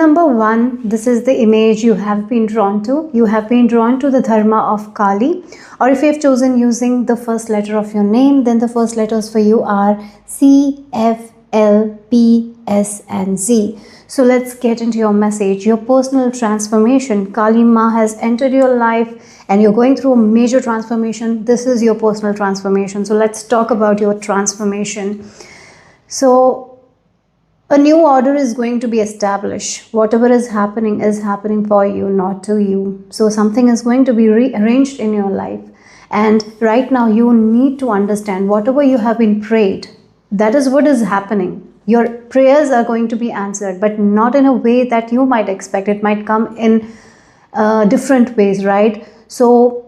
number 1, this is the image you have been drawn to. You have been drawn to the dharma of Kali, or if you have chosen using the first letter of your name, then the first letters for you are C, F, L, P, S and Z. So let's get into your message, your personal transformation. Kali Ma has entered your life and you're going through a major transformation. This is your personal transformation. So let's talk about your transformation. So a new order is going to be established. Whatever is happening for you, not to you. So something is going to be rearranged in your life. And right now you need to understand whatever you have been prayed, that is what is happening. Your prayers are going to be answered, but not in a way that you might expect. It might come in different ways, right? So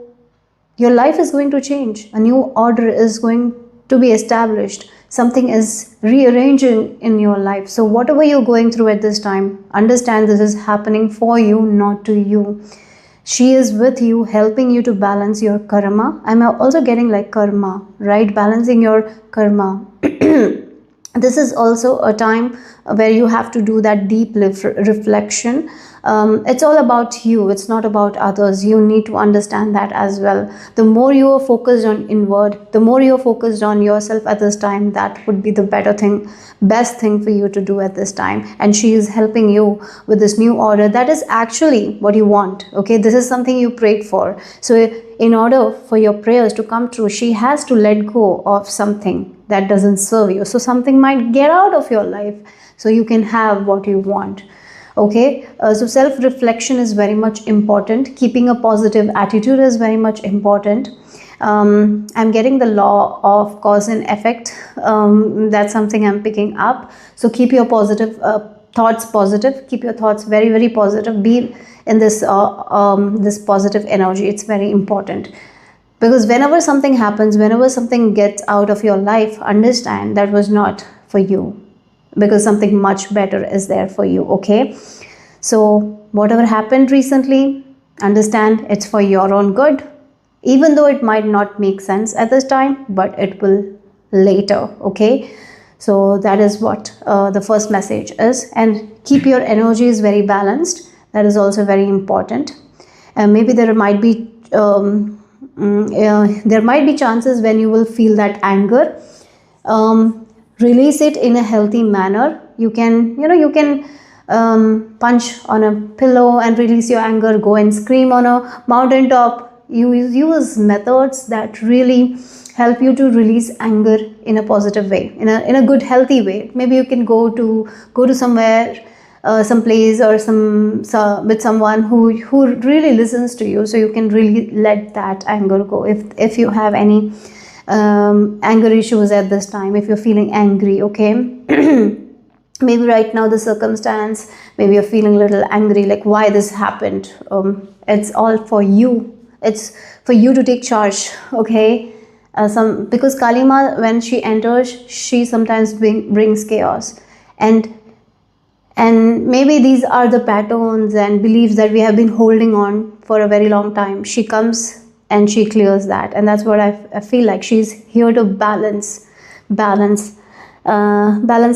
your life is going to change. A new order is going to be established. Something is rearranging in your life. So whatever you're going through at this time, understand this is happening for you, not to you. She is with you, helping you to balance your karma. I'm also getting like karma, right? Balancing your karma. This is also a time where you have to do that deep reflection. It's all about you. It's not about others. You need to understand that as well. The more you are focused on inward, the more you're focused on yourself at this time, that would be the best thing for you to do at this time. And she is helping you with this new order. That is actually what you want. Okay, this is something you prayed for. So in order for your prayers to come true, she has to let go of something that doesn't serve you. So something might get out of your life so you can have what you want. Okay, so self-reflection is very much important. Keeping a positive attitude is very much important. I'm getting the law of cause and effect. That's something I'm picking up. So keep your positive thoughts positive. Keep your thoughts very, very positive. Be in this this positive energy. It's very important. Because whenever something happens, whenever something gets out of your life, understand that was not for you. Because something much better is there for you, okay? So whatever happened recently, understand it's for your own good. Even though it might not make sense at this time, but it will later, okay? So that is what the first message is. And keep your energies very balanced. That is also very important. And maybe there might be chances when you will feel that anger. Release it in a healthy manner. You can punch on a pillow and release your anger. Go and scream on a mountaintop. You use methods that really help you to release anger in a positive way, in a good, healthy way. Maybe you can go to somewhere, some place or with someone who really listens to you, so you can really let that anger go. If you have any anger issues at this time, if you're feeling angry, okay? Maybe right now the circumstance, maybe you're feeling a little angry, like why this happened. It's all for you. It's for you to take charge, okay? Because Kali Ma, when she enters, she sometimes brings chaos, and maybe these are the patterns and beliefs that we have been holding on for a very long time. She comes and she clears that, and that's what I feel like. She's here to balance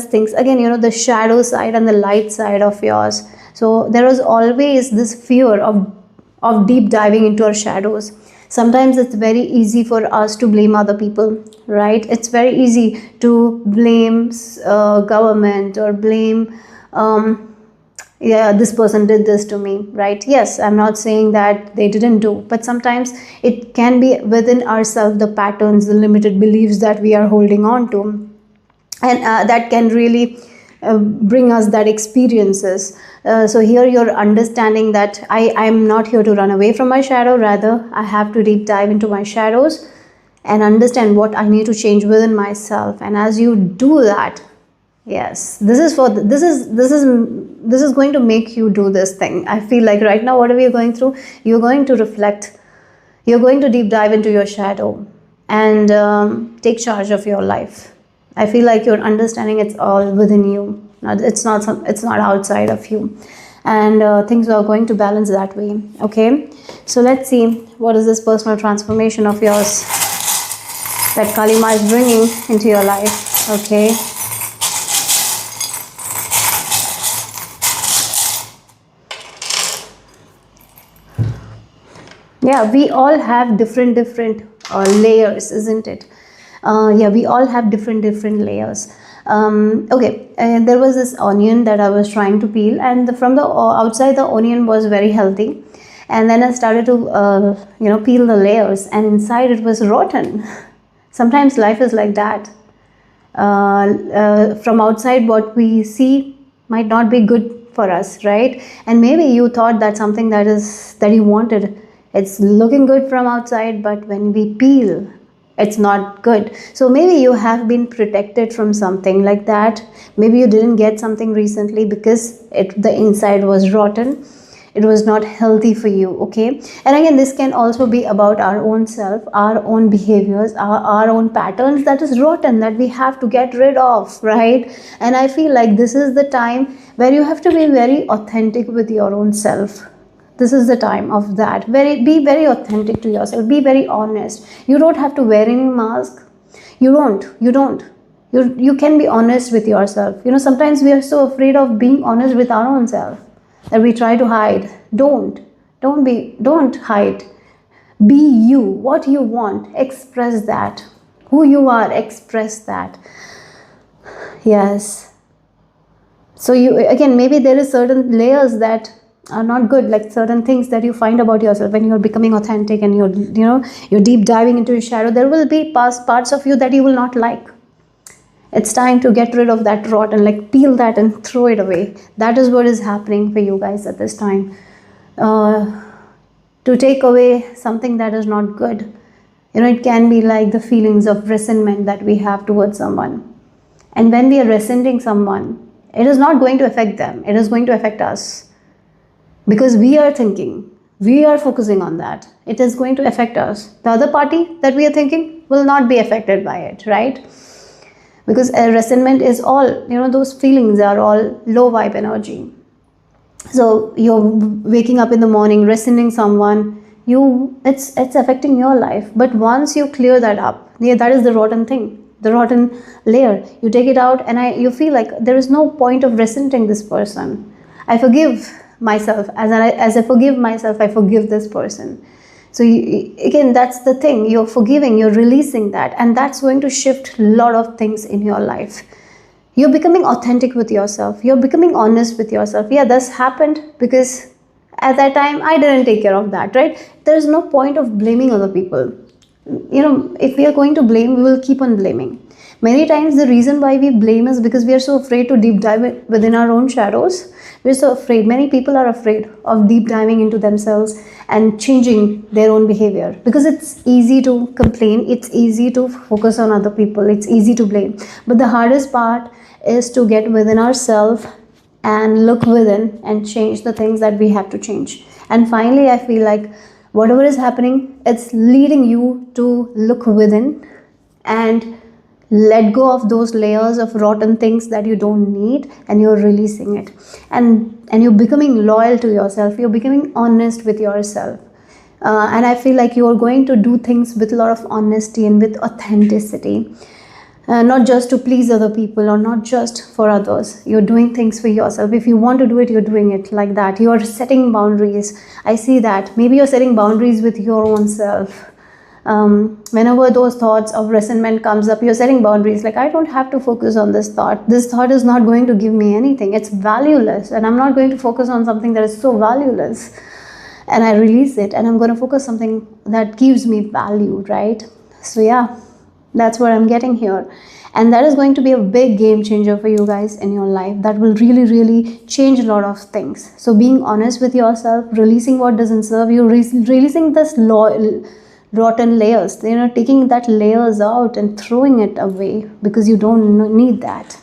things again, the shadow side and the light side of yours. So there is always this fear of deep diving into our shadows. Sometimes it's very easy for us to blame other people, right? It's very easy to blame government or blame this person did this to me, right? Yes, I'm not saying that they didn't do, but sometimes it can be within ourselves, the patterns, the limited beliefs that we are holding on to, and that can really bring us that experiences. So here you're understanding that I'm not here to run away from my shadow. Rather, I have to deep dive into my shadows and understand what I need to change within myself. And as you do that, yes, this is going to make you do this thing. I feel like right now, whatever you're going through, you're going to reflect. You're going to deep dive into your shadow and take charge of your life. I feel like you're understanding it's all within you. It's not outside of you, and things are going to balance that way. Okay, so let's see what is this personal transformation of yours that Kali Ma is bringing into your life. Okay. Yeah, we all have different layers, isn't it? Yeah, we all have different layers. Okay, and there was this onion that I was trying to peel, and from the outside the onion was very healthy, and then I started to peel the layers, and inside it was rotten. Sometimes life is like that. From outside what we see might not be good for us, right? And maybe you thought that something that you wanted, it's looking good from outside, but when we peel, it's not good. So maybe you have been protected from something like that. Maybe you didn't get something recently because the inside was rotten, it was not healthy for you. Okay, and again, this can also be about our own self, our own behaviors, our own patterns that is rotten, that we have to get rid of, right? And I feel like this is the time where you have to be very authentic with your own self. This is the time of that. Be very authentic to yourself, be very honest. You don't have to wear any mask. You can be honest with yourself. Sometimes we are so afraid of being honest with our own self that we try to hide. Don't hide. Be you. What you want, express that. Who you are, express that. Yes. So maybe there is certain layers that are not good, like certain things that you find about yourself when you're becoming authentic and you're deep diving into your shadow. There will be past parts of you that you will not like. It's time to get rid of that rot and peel that and throw it away. That is what is happening for you guys at this time. To take away something that is not good. It can be like the feelings of resentment that we have towards someone. And when we are resenting someone, it is not going to affect them. It is going to affect us. Because we are thinking, we are focusing on that. It is going to affect us. The other party that we are thinking will not be affected by it, right? Because resentment is all, those feelings are all low vibe energy. So you're waking up in the morning, resenting someone, it's affecting your life. But once you clear that up, that is the rotten thing, the rotten layer. You take it out and you feel like there is no point of resenting this person. I forgive myself. As I forgive myself, I forgive this person. So again, that's the thing. You're forgiving, you're releasing that, and that's going to shift a lot of things in your life. You're becoming authentic with yourself. You're becoming honest with yourself. Yeah, this happened because at that time I didn't take care of that, right? There's no point of blaming other people. If we are going to blame, we will keep on blaming. Many times the reason why we blame is because we are so afraid to deep dive within our own shadows. We're so afraid. Many people are afraid of deep diving into themselves and changing their own behavior because it's easy to complain. It's easy to focus on other people. It's easy to blame. But the hardest part is to get within ourselves and look within and change the things that we have to change. And finally, I feel like whatever is happening, it's leading you to look within and let go of those layers of rotten things that you don't need, and you're releasing it, and you're becoming loyal to yourself. You're becoming honest with yourself, and I feel like you're going to do things with a lot of honesty and with authenticity, not just to please other people or not just for others. You're doing things for yourself. If you want to do it, you're doing it like that. You're setting boundaries. I see that. Maybe you're setting boundaries with your own self. Whenever those thoughts of resentment comes up, you're setting boundaries. I don't have to focus on this thought. This thought is not going to give me anything. It's valueless, and I'm not going to focus on something that is so valueless. And I release it, and I'm going to focus something that gives me value, right? So yeah, that's what I'm getting here. And that is going to be a big game changer for you guys in your life. That will really change a lot of things. So being honest with yourself, releasing what doesn't serve you, releasing this rotten layers, taking that layers out and throwing it away because you don't need that.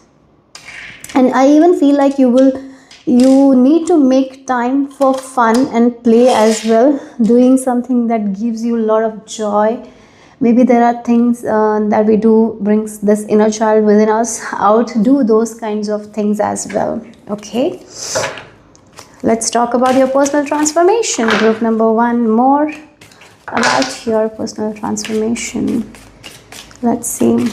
And I even feel like you need to make time for fun and play as well, doing something that gives you a lot of joy. Maybe there are things that we do brings this inner child within us out. Do those kinds of things as well. Okay, let's talk about your personal transformation. Group number 1, more about your personal transformation. Let's see.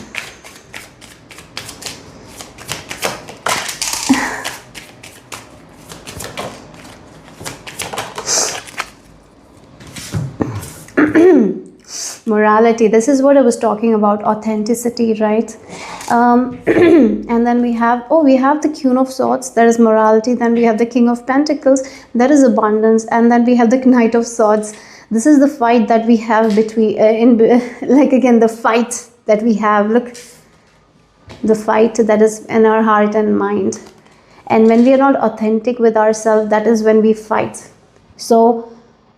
Morality. This is what I was talking about, authenticity, right? And then we have the Queen of Swords, that is morality. Then we have the King of Pentacles, that is abundance. And then we have the Knight of Swords. This is the fight that we have between, like again, the fight that we have. Look, the fight that is in our heart and mind. And when we are not authentic with ourselves, that is when we fight. So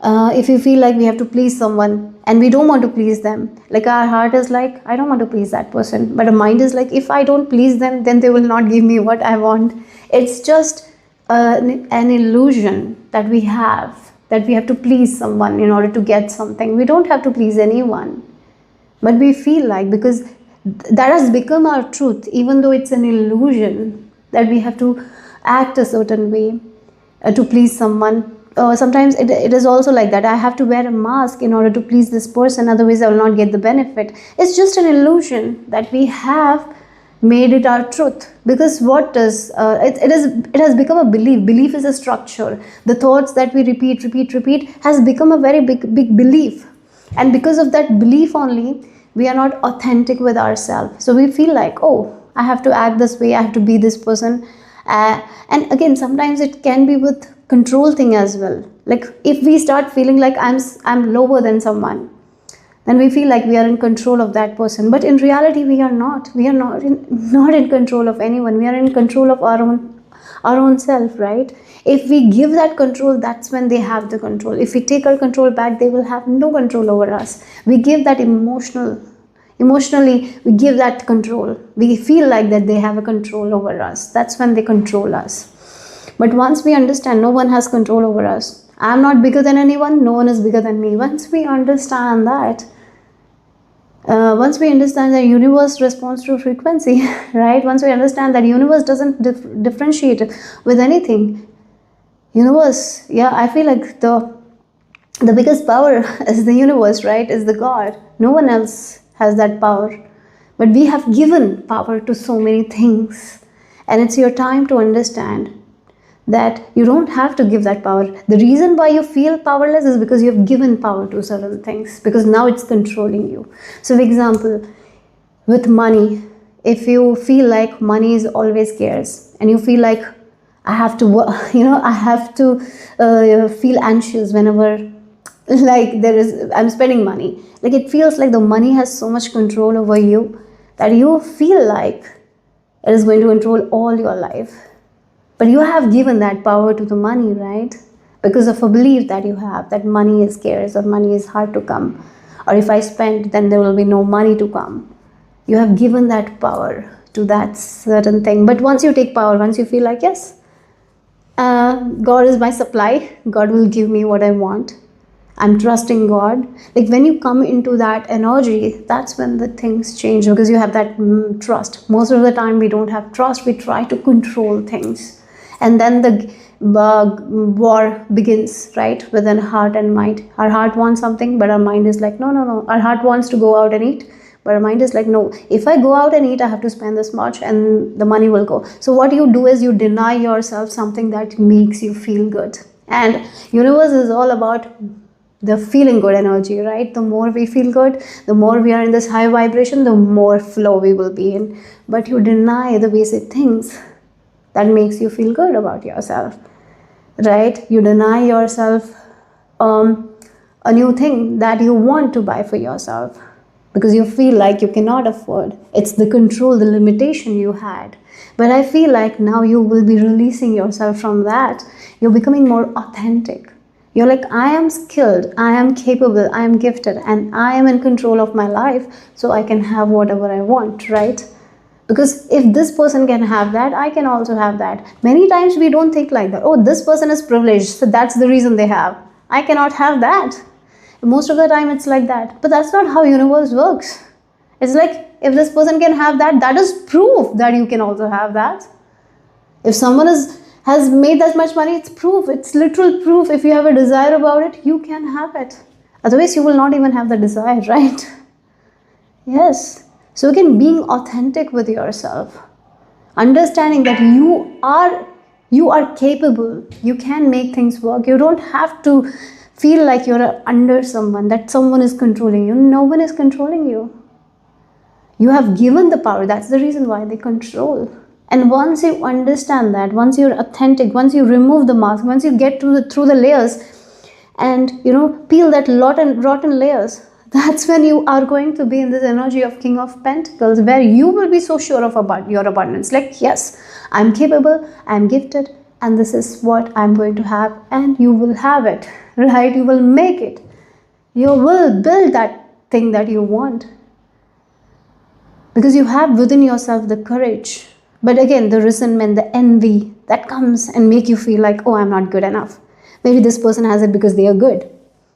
if you feel like we have to please someone and we don't want to please them, like our heart is like, I don't want to please that person, but the mind is like, if I don't please them, then they will not give me what I want. It's just an illusion that we have, that we have to please someone in order to get something. We don't have to please anyone, but we feel like, because that has become our truth, even though it's an illusion, that we have to act a certain way to please someone. Sometimes it is also like that. I have to wear a mask in order to please this person, otherwise I will not get the benefit. It's just an illusion that we have made it our truth. Because what does it has become a belief. Belief is a structure. The thoughts that we repeat has become a very big belief. And because of that belief only, we are not authentic with ourselves. So we feel like, oh, I have to act this way, I have to be this person. And again, sometimes it can be with control thing as well. Like if we start feeling like I'm lower than someone, then we feel like we are in control of that person. But in reality, we are not. We are not in control of anyone. We are in control of our own self, right? If we give that control, that's when they have the control. If we take our control back, they will have no control over us. We give that emotionally, we give that control. We feel like that they have a control over us. That's when they control us. But once we understand no one has control over us, I'm not bigger than anyone, no one is bigger than me. Once we understand that, once we understand that universe responds to frequency, right? Once we understand that universe doesn't differentiate with anything. Universe, yeah, I feel like the biggest power is the universe, right? Is the God. No one else has that power. But we have given power to so many things. And it's your time to understand that you don't have to give that power. The reason why you feel powerless is because you have given power to certain things, because now it's controlling you. So for example, with money, if you feel like money is always scarce and you feel like I have to, I have to feel anxious whenever like I'm spending money. Like it feels like the money has so much control over you that you feel like it is going to control all your life. But you have given that power to the money, right? Because of a belief that you have that money is scarce or money is hard to come. Or if I spend, then there will be no money to come. You have given that power to that certain thing. But once you take power, once you feel like, yes, God is my supply, God will give me what I want, I'm trusting God. Like when you come into that energy, that's when the things change, because you have that trust. Most of the time we don't have trust, we try to control things. And then the war begins, right? Within heart and mind. Our heart wants something, but our mind is like, no. Our heart wants to go out and eat, but our mind is like, no, if I go out and eat, I have to spend this much and the money will go. So what you do is you deny yourself something that makes you feel good. And universe is all about the feeling good energy, right? The more we feel good, the more we are in this high vibration, the more flow we will be in. But you deny the basic things that makes you feel good about yourself, right? You deny yourself a new thing that you want to buy for yourself because you feel like you cannot afford. It's the control, the limitation you had. But I feel like now you will be releasing yourself from that. You're becoming more authentic. You're like, I am skilled, I am capable, I am gifted, and I am in control of my life, so I can have whatever I want, right? Because if this person can have that, I can also have that. Many times we don't think like that. Oh, this person is privileged, so that's the reason they have. I cannot have that. Most of the time it's like that. But that's not how universe works. It's like, if this person can have that, that is proof that you can also have that. If someone has made that much money, it's proof. It's literal proof. If you have a desire about it, you can have it. Otherwise, you will not even have the desire, right? Yes. So again, being authentic with yourself, understanding that you are capable, you can make things work. You don't have to feel like you're under someone, that someone is controlling you. No one is controlling you. You have given the power. That's the reason why they control. And once you understand that, once you're authentic, once you remove the mask, once you get through the layers and peel that rotten layers, that's when you are going to be in this energy of King of Pentacles, where you will be so sure of your abundance. Like, yes, I'm capable, I'm gifted, and this is what I'm going to have, and you will have it, right? You will make it. You will build that thing that you want, because you have within yourself the courage. But again, the resentment, the envy that comes and make you feel like, oh, I'm not good enough. Maybe this person has it because they are good.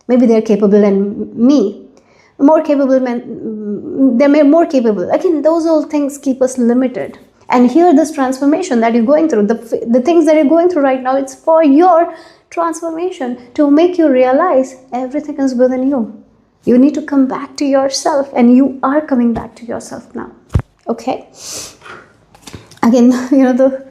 Maybe they're capable than me. More capable men, they're more capable. Again, those all things keep us limited. And here, this transformation that you're going through, the things that you're going through right now, it's for your transformation, to make you realize everything is within you. You need to come back to yourself, and you are coming back to yourself now. Okay? Again, the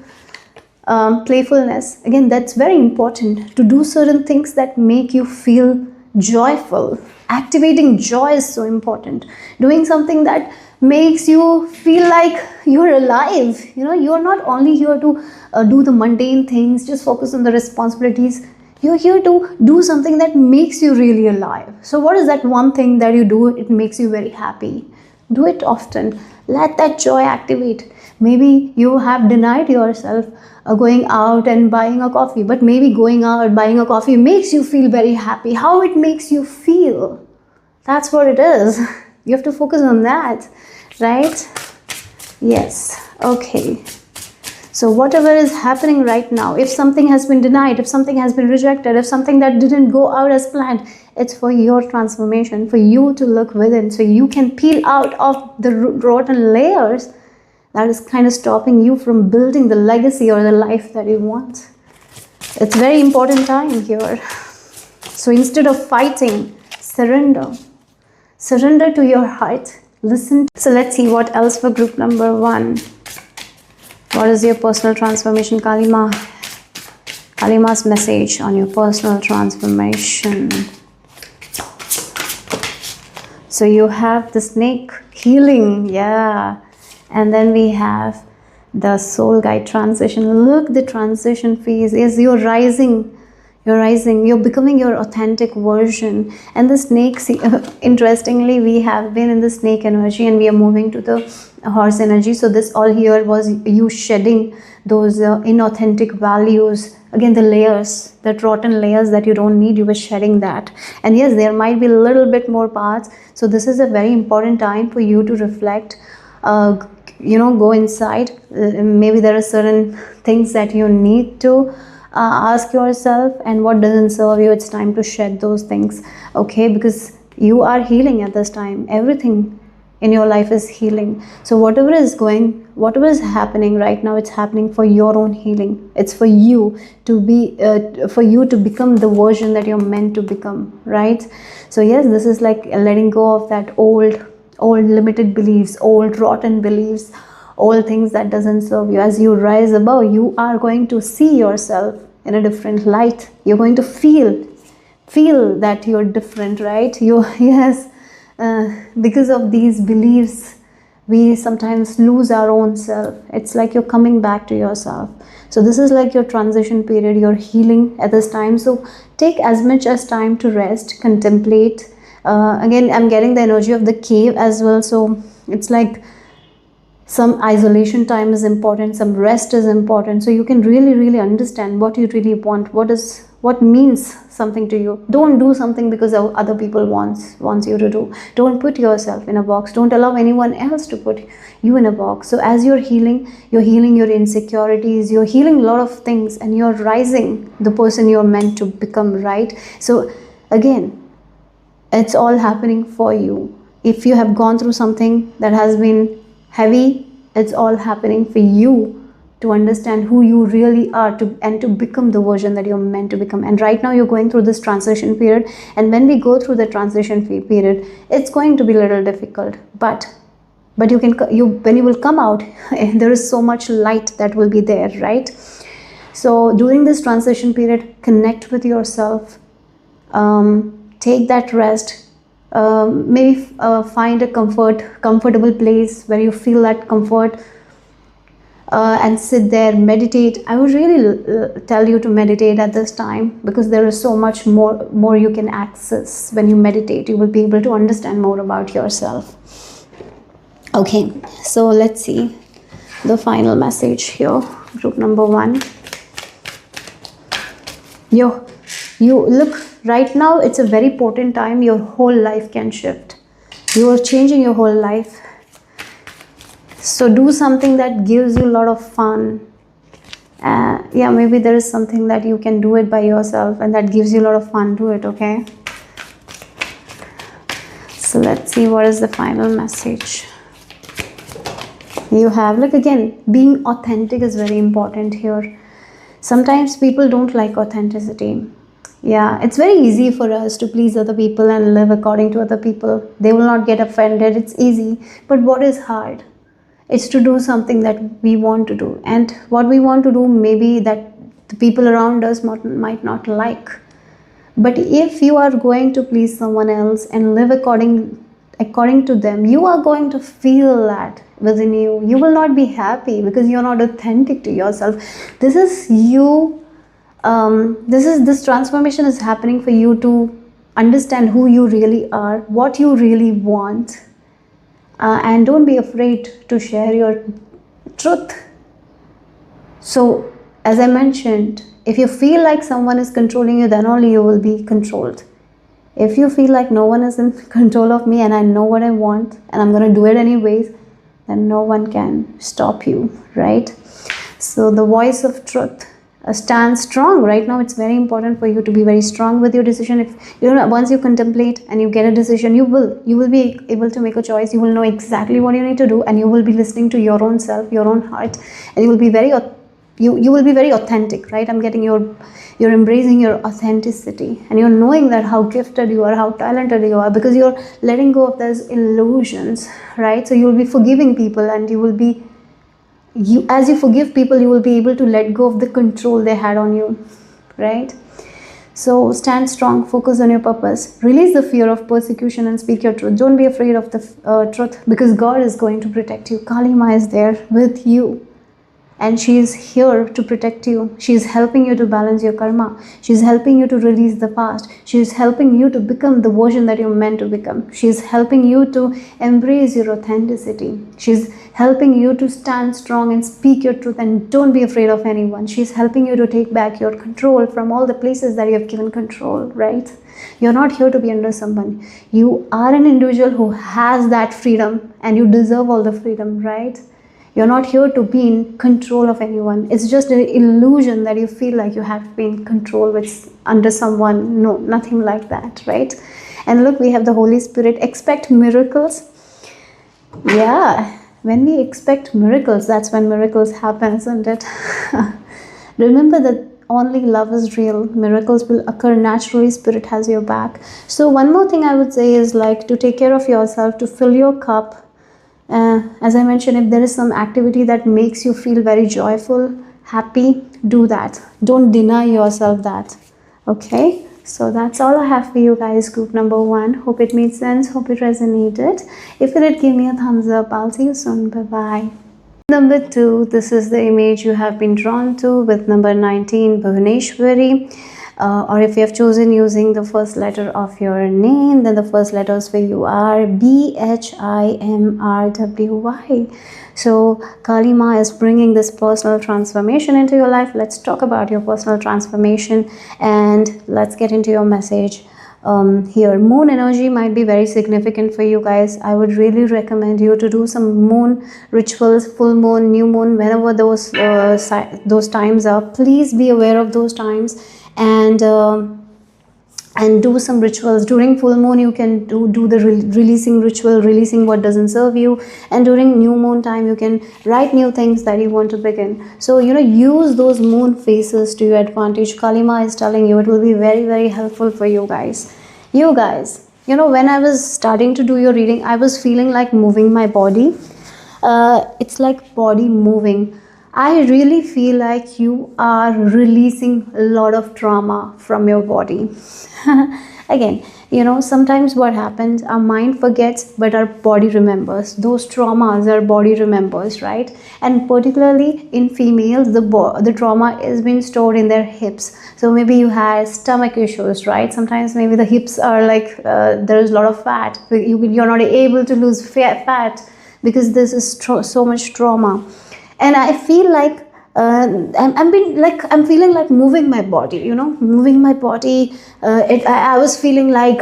playfulness. Again, that's very important, to do certain things that make you feel joyful. Activating joy is so important. Doing something that makes you feel like you're alive. You're not only here to do the mundane things, just focus on the responsibilities. You're here to do something that makes you really alive. So what is that one thing that you do, it makes you very happy? Do it often. Let that joy activate. Maybe you have denied yourself going out and buying a coffee, but maybe going out, buying a coffee makes you feel very happy. How it makes you feel, that's what it is. You have to focus on that, right? Yes. Okay. So whatever is happening right now, if something has been denied, if something has been rejected, if something that didn't go out as planned, it's for your transformation, for you to look within, so you can peel out of the rotten layers that is kind of stopping you from building the legacy or the life that you want. It's very important time here. So instead of fighting, surrender. Surrender to your heart. Listen. So let's see what else for group number 1. What is your personal transformation, Kalima? Kalima's message on your personal transformation. So you have the snake healing, yeah. And then we have the soul guide transition. Look, the transition phase is you're rising. You're becoming your authentic version. And the snake, interestingly, we have been in the snake energy and we are moving to the horse energy. So this all here was you shedding those inauthentic values. Again, the layers, that rotten layers that you don't need, you were shedding that. And yes, there might be a little bit more parts. So this is a very important time for you to reflect. Go inside. Maybe there are certain things that you need to ask yourself, and what doesn't serve you, it's time to shed those things. Okay, because you are healing at this time. Everything in your life is healing. So whatever is happening right now, it's happening for your own healing. It's for you to be for you to become the version that you're meant to become, right? So yes, this is like letting go of that old limited beliefs, old rotten beliefs, all things that doesn't serve you. As you rise above, you are going to see yourself in a different light. You're going to feel that you're different, right? Because of these beliefs, we sometimes lose our own self. It's like you're coming back to yourself. So this is like your transition period. You're healing at this time. So take as much as time to rest, contemplate. Again, I'm getting the energy of the cave as well. So it's like some isolation time is important, some rest is important, so you can really understand what you really want, what means something to you. Don't do something because other people wants you to do. Don't put yourself in a box. Don't allow anyone else to put you in a box. So as you're healing your insecurities, you're healing a lot of things, and you're rising the person you're meant to become, right? So again, it's all happening for you. If you have gone through something that has been heavy, it's all happening for you to understand who you really are, and to become the version that you're meant to become. And right now you're going through this transition period, and when we go through the transition period, it's going to be a little difficult, but when you will come out, there is so much light that will be there, right? So during this transition period, connect with yourself. Take that rest. Maybe find a comfortable place where you feel that comfort, and sit there, meditate. I would really tell you to meditate at this time, because there is so much more you can access when you meditate. You will be able to understand more about yourself. Okay, so let's see the final message here. Group number 1. You look, right now it's a very potent time. Your whole life can shift. You are changing your whole life. So do something that gives you a lot of fun. Yeah, maybe there is something that you can do it by yourself and that gives you a lot of fun. Do it, okay? So let's see what is the final message. You have, like, again, being authentic is very important here. Sometimes people don't like authenticity. Yeah, it's very easy for us to please other people and live according to other people. They will not get offended. It's easy. But what is hard? It's to do something that we want to do. And what we want to do, maybe that the people around us might not like. But if you are going to please someone else and live according to them, you are going to feel that within you. You will not be happy because you're not authentic to yourself. This is you. This transformation is happening for you to understand who you really are, what you really want, and don't be afraid to share your truth. So, as I mentioned, if you feel like someone is controlling you, then only you will be controlled. If you feel like no one is in control of me and I know what I want and I'm going to do it anyways, then no one can stop you, right? So the voice of truth stands strong. Right now it's very important for you to be very strong with your decision. If once you contemplate and you get a decision, you will be able to make a choice. You will know exactly what you need to do, and you will be listening to your own self, your own heart, and you will be very authentic, right? I'm getting you're embracing your authenticity, and you're knowing that how gifted you are, how talented you are, because you're letting go of those illusions, right? So you'll be forgiving people, and as you forgive people, you will be able to let go of the control they had on you, right? So stand strong, focus on your purpose, release the fear of persecution and speak your truth. Don't be afraid of the truth, because God is going to protect you. Kali Ma is there with you. And she is here to protect you. She is helping you to balance your karma. She is helping you to release the past. She is helping you to become the version that you're meant to become. She is helping you to embrace your authenticity. She is helping you to stand strong and speak your truth, and don't be afraid of anyone. She is helping you to take back your control from all the places that you have given control, right? You're not here to be under someone. You are an individual who has that freedom, and you deserve all the freedom, right? You're not here to be in control of anyone. It's just an illusion that you feel like you have to be in control with under someone. No, nothing like that, right? And look, we have the Holy Spirit. Expect miracles. Yeah, when we expect miracles, that's when miracles happen, isn't it? Remember that only love is real. Miracles will occur naturally. Spirit has your back. So one more thing I would say is, like, to take care of yourself, to fill your cup. As I mentioned, if there is some activity that makes you feel very joyful, happy, do that. Don't deny yourself that. Okay, so that's all I have for you guys, group number 1. Hope it made sense, hope it resonated. If it did, give me a thumbs up. I'll see you soon. Bye bye. Number 2, this is the image you have been drawn to with number 19, Bhuvaneshwari. Or if you have chosen using the first letter of your name, then the first letters for you are BHIMRWY. So Kali Ma is bringing this personal transformation into your life. Let's talk about your personal transformation, and let's get into your message. Here, moon energy might be very significant for you guys. I would really recommend you to do some moon rituals, full moon, new moon, whenever those times are. Please be aware of those times, and do some rituals. During full moon, you can do the releasing ritual, releasing what doesn't serve you, and during new moon time, you can write new things that you want to begin. So use those moon phases to your advantage. Kali Ma is telling you it will be very, very helpful for you guys. When I was starting to do your reading, I was feeling like moving my body. It's like body moving. I really feel like you are releasing a lot of trauma from your body. Again, sometimes what happens, our mind forgets, but our body remembers. Those traumas, our body remembers, right? And particularly in females, the trauma is being stored in their hips. So maybe you had stomach issues, right? Sometimes maybe the hips are like, there is a lot of fat. You're not able to lose fat because this is so much trauma. And I feel like I'm feeling like moving my body, moving my body. I was feeling like,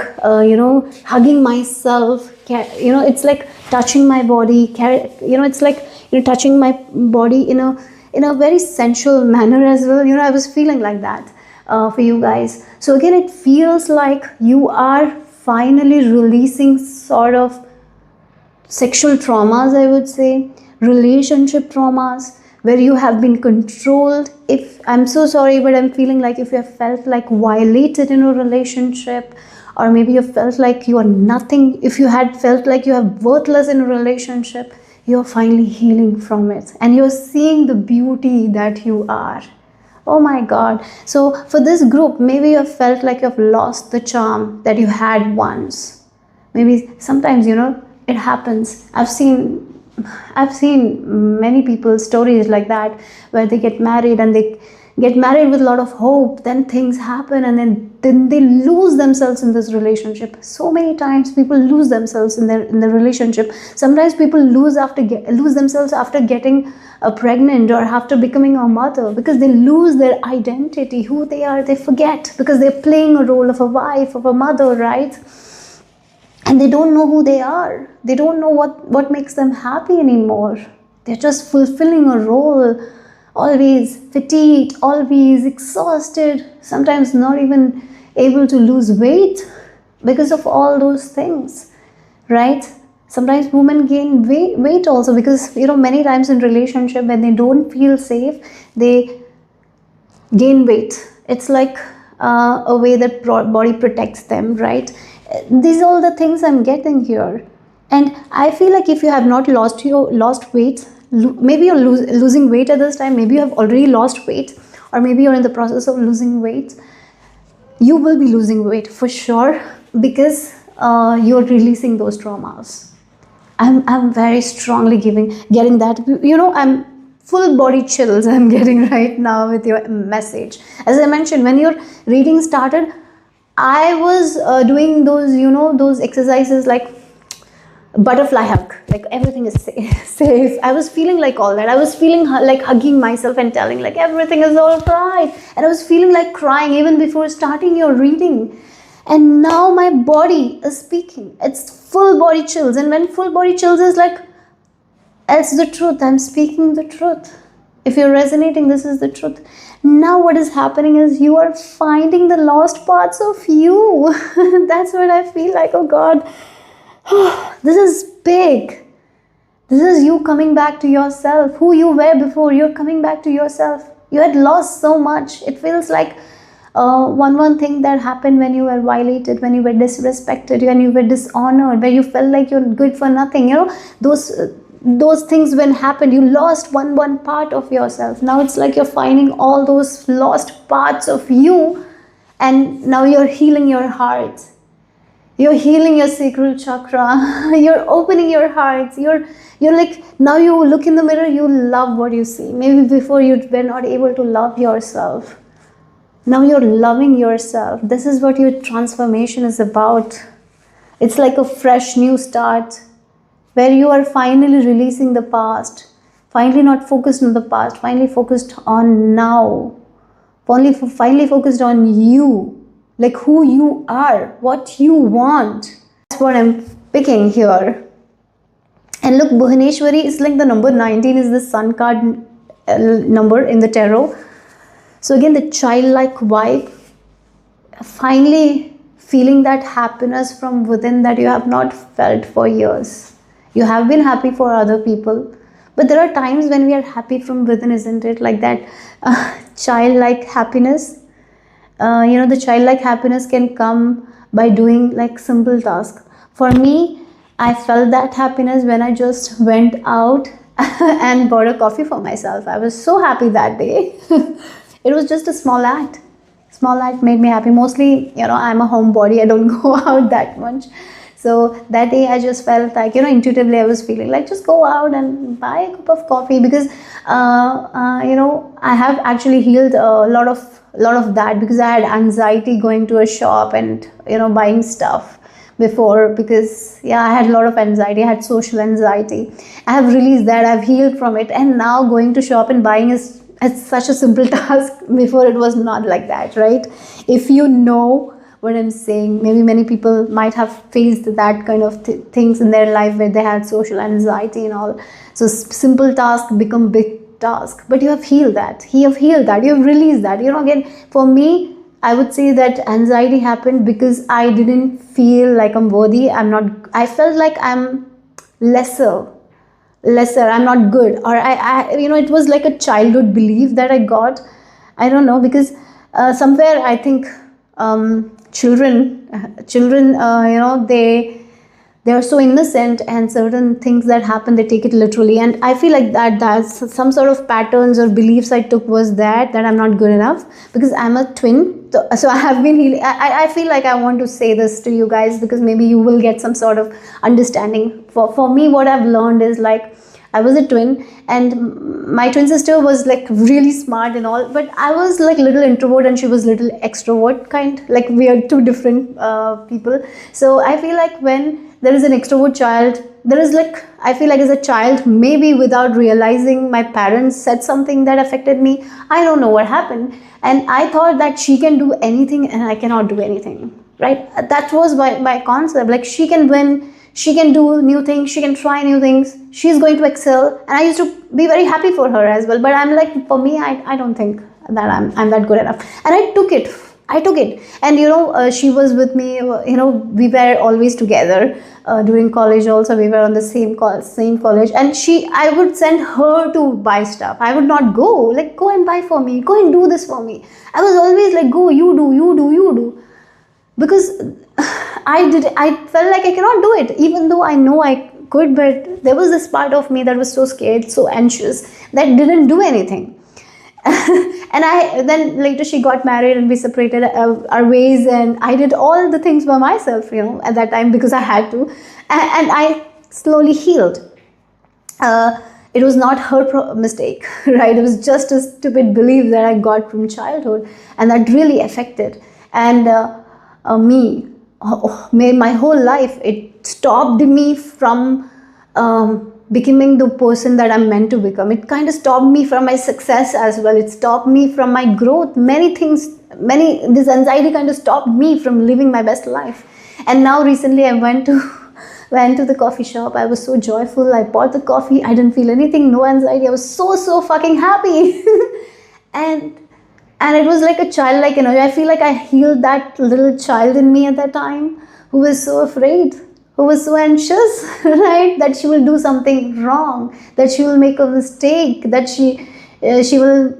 hugging myself. It's like touching my body. It's like touching my body in a very sensual manner as well. I was feeling like that for you guys. So again, it feels like you are finally releasing sort of sexual traumas, I would say, relationship traumas, where you have been controlled. If I'm so sorry, but I'm feeling like if you have felt like violated in a relationship, or maybe you felt like you are nothing, if you had felt like you are worthless in a relationship, you're finally healing from it and you're seeing the beauty that you are. Oh my God. So for this group, maybe you have felt like you have lost the charm that you had once. Maybe sometimes, it happens. I've seen many people's stories like that, where they get married and they get married with a lot of hope, then things happen and then they lose themselves in this relationship. So many times people lose themselves in the relationship. Sometimes people lose themselves after getting pregnant or after becoming a mother, because they lose their identity, who they are. They forget, because they're playing a role of a wife, of a mother, right? And they don't know who they are. They don't know what makes them happy anymore. They're just fulfilling a role, always fatigued, always exhausted, sometimes not even able to lose weight because of all those things, right? Sometimes women gain weight also because, many times in relationship when they don't feel safe, they gain weight. It's like a way that body protects them, right? These are all the things I'm getting here. And I feel like if you have not lost weight, maybe you're losing weight at this time, maybe you have already lost weight, or maybe you're in the process of losing weight. You will be losing weight for sure, because you're releasing those traumas. I'm very strongly getting that. I'm full body chills I'm getting right now with your message. As I mentioned, when your reading started, I was doing those exercises like butterfly hug, like everything is safe. I was feeling like all that. I was feeling like hugging myself and telling like everything is all right. And I was feeling like crying even before starting your reading. And now my body is speaking. It's full body chills. And when full body chills is like, it's the truth. I'm speaking the truth. If you're resonating, this is the truth. Now what is happening is you are finding the lost parts of you. That's what I feel like. Oh God, this is big. This is you coming back to yourself. Who you were before, you're coming back to yourself. You had lost so much. It feels like one thing that happened when you were violated, when you were disrespected, when you were dishonored, where you felt like you're good for nothing. Those things when happened, you lost one part of yourself. Now it's like you're finding all those lost parts of you, and now you're healing your heart. You're healing your sacral chakra. You're opening your heart. You're like, now you look in the mirror, you love what you see. Maybe before you were not able to love yourself. Now you're loving yourself. This is what your transformation is about. It's like a fresh new start, where you are finally releasing the past, finally not focused on the past, finally focused on now, finally focused on you, like who you are, what you want. That's what I'm picking here. And look, Bhuvaneshwari is like the number 19 is the sun card number in the tarot. So again, the childlike vibe, finally feeling that happiness from within that you have not felt for years. You have been happy for other people, but there are times when we are happy from within, isn't it? Like that childlike happiness. The childlike happiness can come by doing like simple tasks. For me, I felt that happiness when I just went out and bought a coffee for myself. I was so happy that day. It was just a small act. Small act made me happy. Mostly, I'm a homebody. I don't go out that much. So that day I just felt like, intuitively I was feeling like just go out and buy a cup of coffee, because, I have actually healed a lot of that, because I had anxiety going to a shop and, buying stuff before, because I had a lot of anxiety. I had social anxiety. I have released that. I've healed from it, and now going to shop and buying is it's such a simple task. Before it was not like that, right? If you know what I'm saying, maybe many people might have faced that kind of things in their life where they had social anxiety and all. So simple tasks become big task, but you have healed that. You have healed that. You have released that. Again, for me, I would say that anxiety happened because I didn't feel like I'm worthy. I felt like I'm lesser, I'm not good, or I it was like a childhood belief that I got. I don't know, because somewhere I think children they are so innocent, and certain things that happen, they take it literally, and I feel like that's some sort of patterns or beliefs I took, was that I'm not good enough, because I'm a twin. So I have been healing. I feel like I want to say this to you guys, because maybe you will get some sort of understanding. For me, what I've learned is, like, I was a twin, and my twin sister was like really smart and all, but I was like little introvert and she was little extrovert kind. Like, we are two different people. So I feel like when there is an extrovert child, there is like, I feel like as a child, maybe without realizing, my parents said something that affected me. I don't know what happened, and I thought that she can do anything and I cannot do anything, right? That was my concept. Like, she can win, she can do new things, she can try new things, she's going to excel, and I used to be very happy for her as well. But I'm like, for me, I don't think that I'm that good enough, and I took it. And she was with me. We were always together during college. Also, we were on the same college, and I would send her to buy stuff. I would not go, like, go and buy for me, go and do this for me. I was always like, go, you do, because I felt like I cannot do it, even though I know I could. But there was this part of me that was so scared, so anxious, that didn't do anything. And then later she got married and we separated our ways, and I did all the things by myself, at that time, because I had to, and I slowly healed. It was not her mistake, right? It was just a stupid belief that I got from childhood, and that really affected. And me, my whole life, it stopped me from becoming the person that I'm meant to become. It kind of stopped me from my success as well. It stopped me from my growth. This anxiety kind of stopped me from living my best life. And now recently I went to the coffee shop. I was so joyful. I bought the coffee. I didn't feel anything, no anxiety. I was so fucking happy. and it was like a childlike energy. I feel like I healed that little child in me at that time, who was so afraid, who was so anxious, right? That she will do something wrong, that she will make a mistake, that she will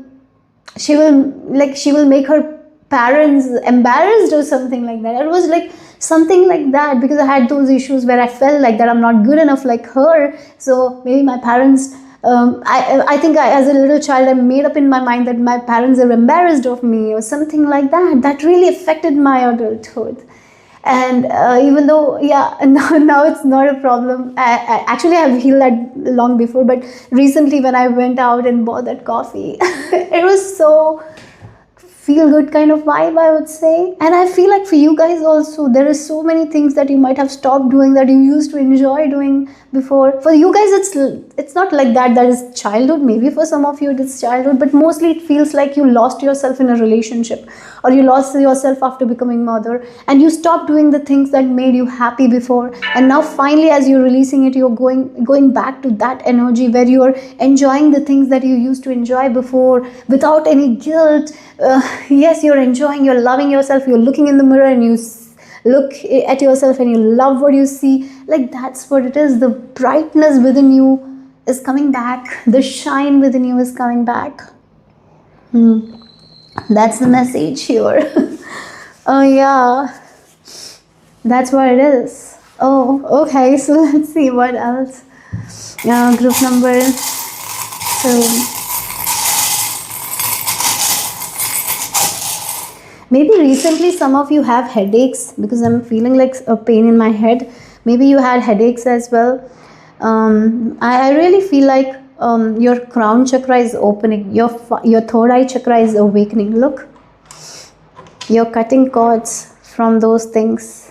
make her parents embarrassed or something like that. It was like something like that, because I had those issues where I felt like that I'm not good enough like her. So maybe my parents, I think as a little child, I made up in my mind that my parents are embarrassed of me or something like that. That really affected my adulthood. And even though, now it's not a problem. Actually, I have healed that long before, but recently when I went out and bought that coffee, it was so feel good kind of vibe, I would say. And I feel like for you guys also, there is so many things that you might have stopped doing that you used to enjoy doing before. For you guys, it's not like that is childhood. Maybe for some of you it is childhood, but mostly it feels like you lost yourself in a relationship, or you lost yourself after becoming mother, and you stopped doing the things that made you happy before. And now finally, as you're releasing it, you're going back to that energy where you're enjoying the things that you used to enjoy before without any guilt. Yes, you're enjoying, you're loving yourself, you're looking in the mirror and you look at yourself and you love what you see. Like, that's what it is. The brightness within you is coming back. The shine within you is coming back. That's the message here. Oh yeah, that's what it is. Oh, okay, so let's see what else. Group number So maybe recently some of you have headaches, because I'm feeling like a pain in my head. Maybe you had headaches as well. I really feel like your crown chakra is opening. Your third eye chakra is awakening. Look, you're cutting cords from those things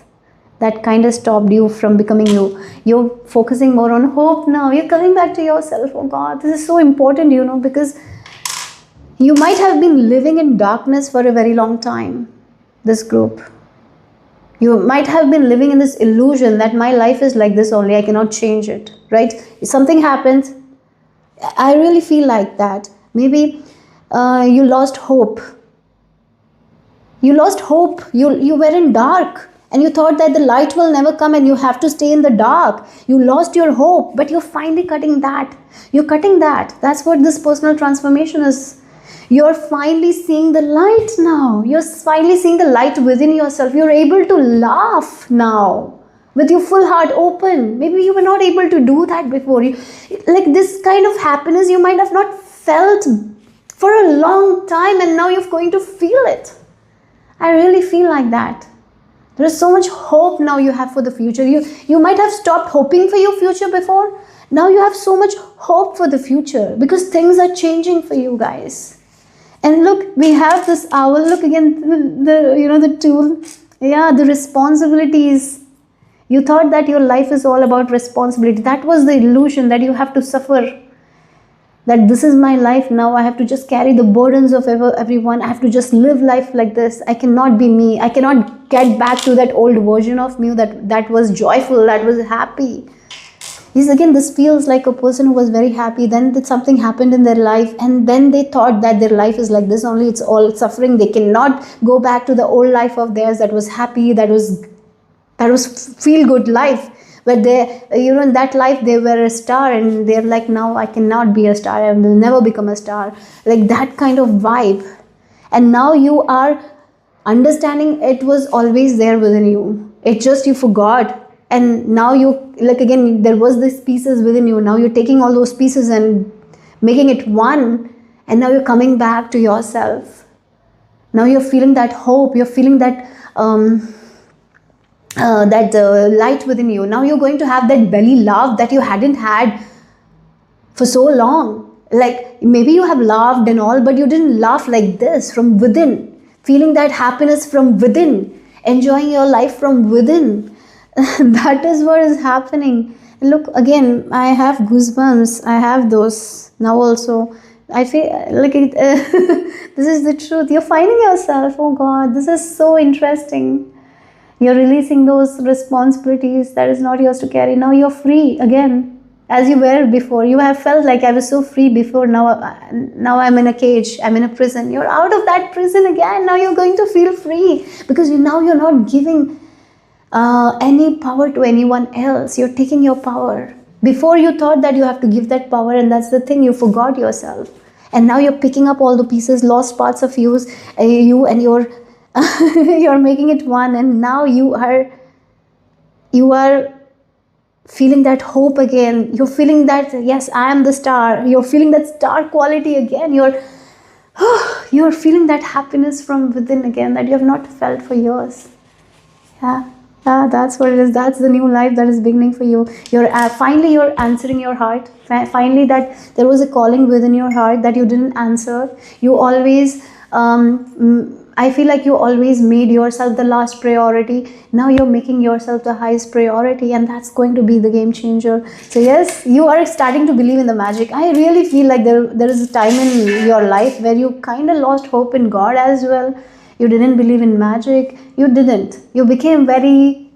that kind of stopped you from becoming you. You're focusing more on hope now. You're coming back to yourself. Oh God, this is so important, because you might have been living in darkness for a very long time, this group. You might have been living in this illusion that my life is like this only, I cannot change it, right? If something happens, I really feel like that. Maybe you lost hope. You lost hope. You were in dark and you thought that the light will never come and you have to stay in the dark. You lost your hope, but you're finally cutting that. You're cutting that. That's what this personal transformation is. You're finally seeing the light now. You're finally seeing the light within yourself. You're able to laugh now with your full heart open. Maybe you were not able to do that before. Like this kind of happiness you might have not felt for a long time, and now you're going to feel it. I really feel like that. There is so much hope now you have for the future. You might have stopped hoping for your future before. Now you have so much hope for the future because things are changing for you guys. And look, we have this owl. Look again, the tool. Yeah, the responsibilities. You thought that your life is all about responsibility. That was the illusion that you have to suffer. That this is my life now. I have to just carry the burdens of everyone. I have to just live life like this. I cannot be me. I cannot get back to that old version of me that was joyful, that was happy. Yes, again, this feels like a person who was very happy, then something happened in their life, and then they thought that their life is like this only, it's all suffering. They cannot go back to the old life of theirs that was happy, that was feel good life. But they, in that life they were a star, and they're like, now I cannot be a star, I will never become a star. Like that kind of vibe. And now you are understanding it was always there within you. It just you forgot. And now again, there was these pieces within you. Now you're taking all those pieces and making it one. And now you're coming back to yourself. Now you're feeling that hope. You're feeling that light within you. Now you're going to have that belly laugh that you hadn't had for so long. Like maybe you have laughed and all, but you didn't laugh like this from within. Feeling that happiness from within. Enjoying your life from within. That is what is happening. Look, again, I have goosebumps. I have those now also. I feel like this is the truth. You're finding yourself. Oh God, this is so interesting. You're releasing those responsibilities that is not yours to carry. Now you're free again, as you were before. You have felt like I was so free before. Now I'm in a cage. I'm in a prison. You're out of that prison again. Now you're going to feel free because now you're not giving any power to anyone else. You're taking your power. Before you thought that you have to give that power, and that's the thing, you forgot yourself. And now you're picking up all the pieces, lost parts of you and you're you're making it one, and now you are feeling that hope again. You're feeling that, yes, I am the star. You're feeling that star quality again. You're feeling that happiness from within again that you have not felt for years. Yeah, that's what it is. That's the new life that is beginning for you. Finally you're answering your heart. Finally, that there was a calling within your heart that you didn't answer. You always I feel like you always made yourself the last priority. Now you're making yourself the highest priority, and that's going to be the game changer. So yes, you are starting to believe in the magic. I really feel like there is a time in your life where you kind of lost hope in God as well. You didn't believe in magic. You didn't. You became very,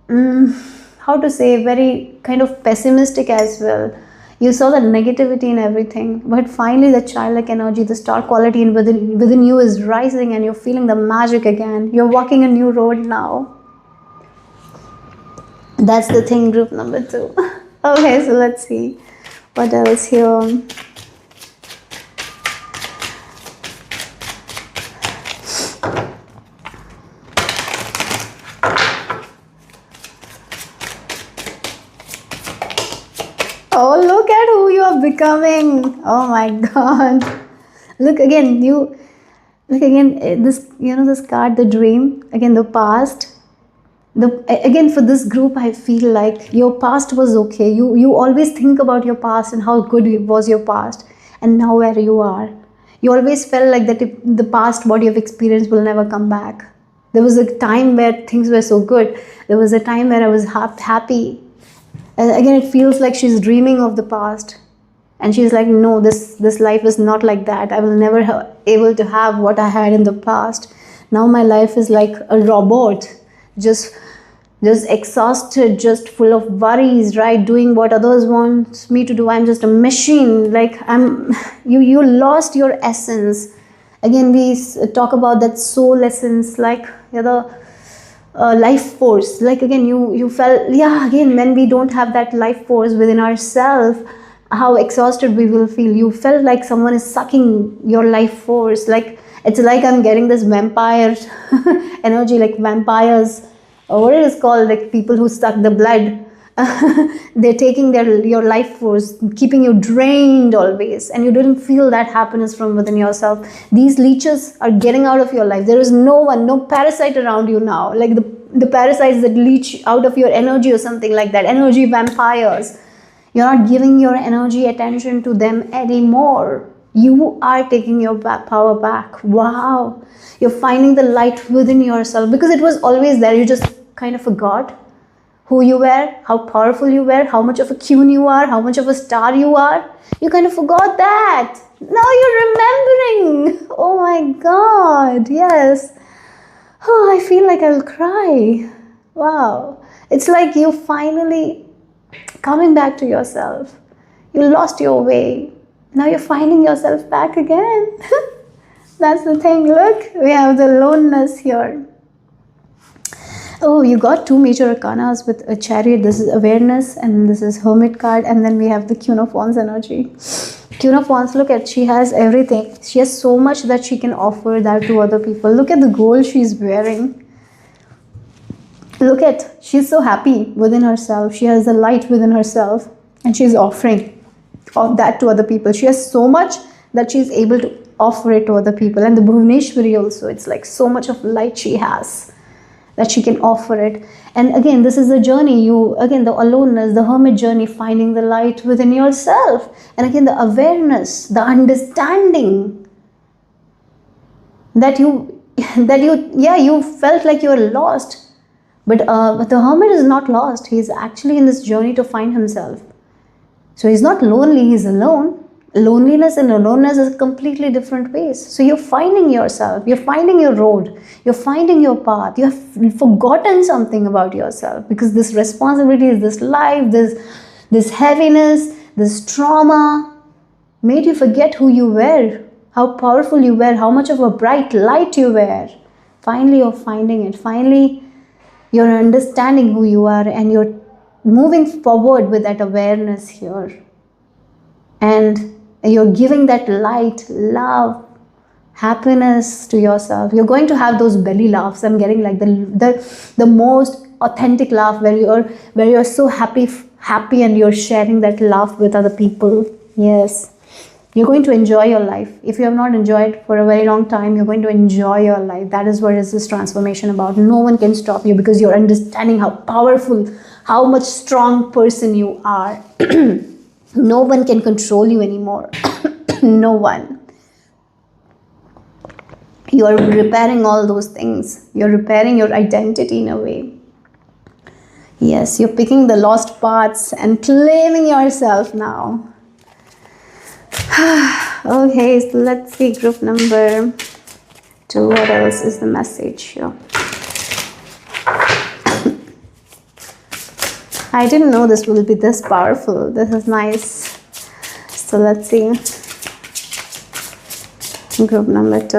very kind of pessimistic as well. You saw the negativity in everything. But finally the childlike energy, the star quality within you is rising, and you're feeling the magic again. You're walking a new road now. That's the thing, group number 2. Okay, so let's see what else here. Oh, look at who you have coming. Oh my God. Look again, this, this card, the dream, again, the past. Again, for this group, I feel like your past was okay. You always think about your past and how good was your past, and now where you are. You always felt like that the past, what you've experienced, will never come back. There was a time where things were so good. There was a time where I was happy. And again, it feels like she's dreaming of the past. And she's like, no, this life is not like that. I will never able to have what I had in the past. Now my life is like a robot, just exhausted, just full of worries, right? Doing what others want me to do. I'm just a machine. Like you lost your essence. Again, we talk about that soul essence, like the life force. Like again, you felt, again, when we don't have that life force within ourselves, how exhausted we will feel. You felt like someone is sucking your life force. Like it's like I'm getting this vampire energy, like vampires, or what it is called, like people who suck the blood. They're taking your life force, keeping you drained always, and you didn't feel that happiness from within yourself. These leeches are getting out of your life. There is no parasite around you now, like the parasites that leech out of your energy or something like that. Energy vampires. You're not giving your energy attention to them anymore. You are taking your power back. Wow. You're finding the light within yourself, because it was always there. You just kind of forgot who you were, how powerful you were, how much of a queen you are, how much of a star you are. You kind of forgot that. Now you're remembering. Oh my God. Yes. Oh, I feel like I'll cry. Wow. It's like you finally coming back to yourself. You lost your way. Now you're finding yourself back again. That's the thing. Look, we have the aloneness here. Oh, you got two major arcanas with a chariot. This is awareness and this is hermit card. And then we have the Queen of Wands energy. Queen of Wands, look at, she has everything. She has so much that she can offer that to other people. Look at the gold she's wearing. Look at, she's so happy within herself. She has the light within herself and she's offering of that to other people. She has so much that she's able to offer it to other people. And the Bhuvaneshwari also, it's like so much of light she has that she can offer it. And again, this is a journey. Again, the aloneness, the hermit journey, finding the light within yourself. And again, the awareness, the understanding that you felt like you were lost. But the hermit is not lost. He's actually in this journey to find himself. So he's not lonely, he's alone. Loneliness and aloneness is completely different ways. So you're finding yourself, you're finding your road, you're finding your path. You have forgotten something about yourself, because this responsibility, this life, this heaviness, this trauma made you forget who you were, how powerful you were, how much of a bright light you were. Finally, you're finding it. Finally, you're understanding who you are, and you're moving forward with that awareness here. And you're giving that light, love, happiness to yourself. You're going to have those belly laughs. I'm getting like the most authentic laugh where you're so happy and you're sharing that laugh with other people. Yes. You're going to enjoy your life. If you have not enjoyed for a very long time, you're going to enjoy your life. That is what is this transformation about. No one can stop you, because you're understanding how powerful, how much strong person you are. No one can control you anymore. No one. You are repairing all those things. You're repairing your identity in a way. Yes, you're picking the lost parts and claiming yourself now. Okay, so let's see group number 2. What else is the message here? I didn't know this will be this powerful. This is nice. So let's see. Group number 2.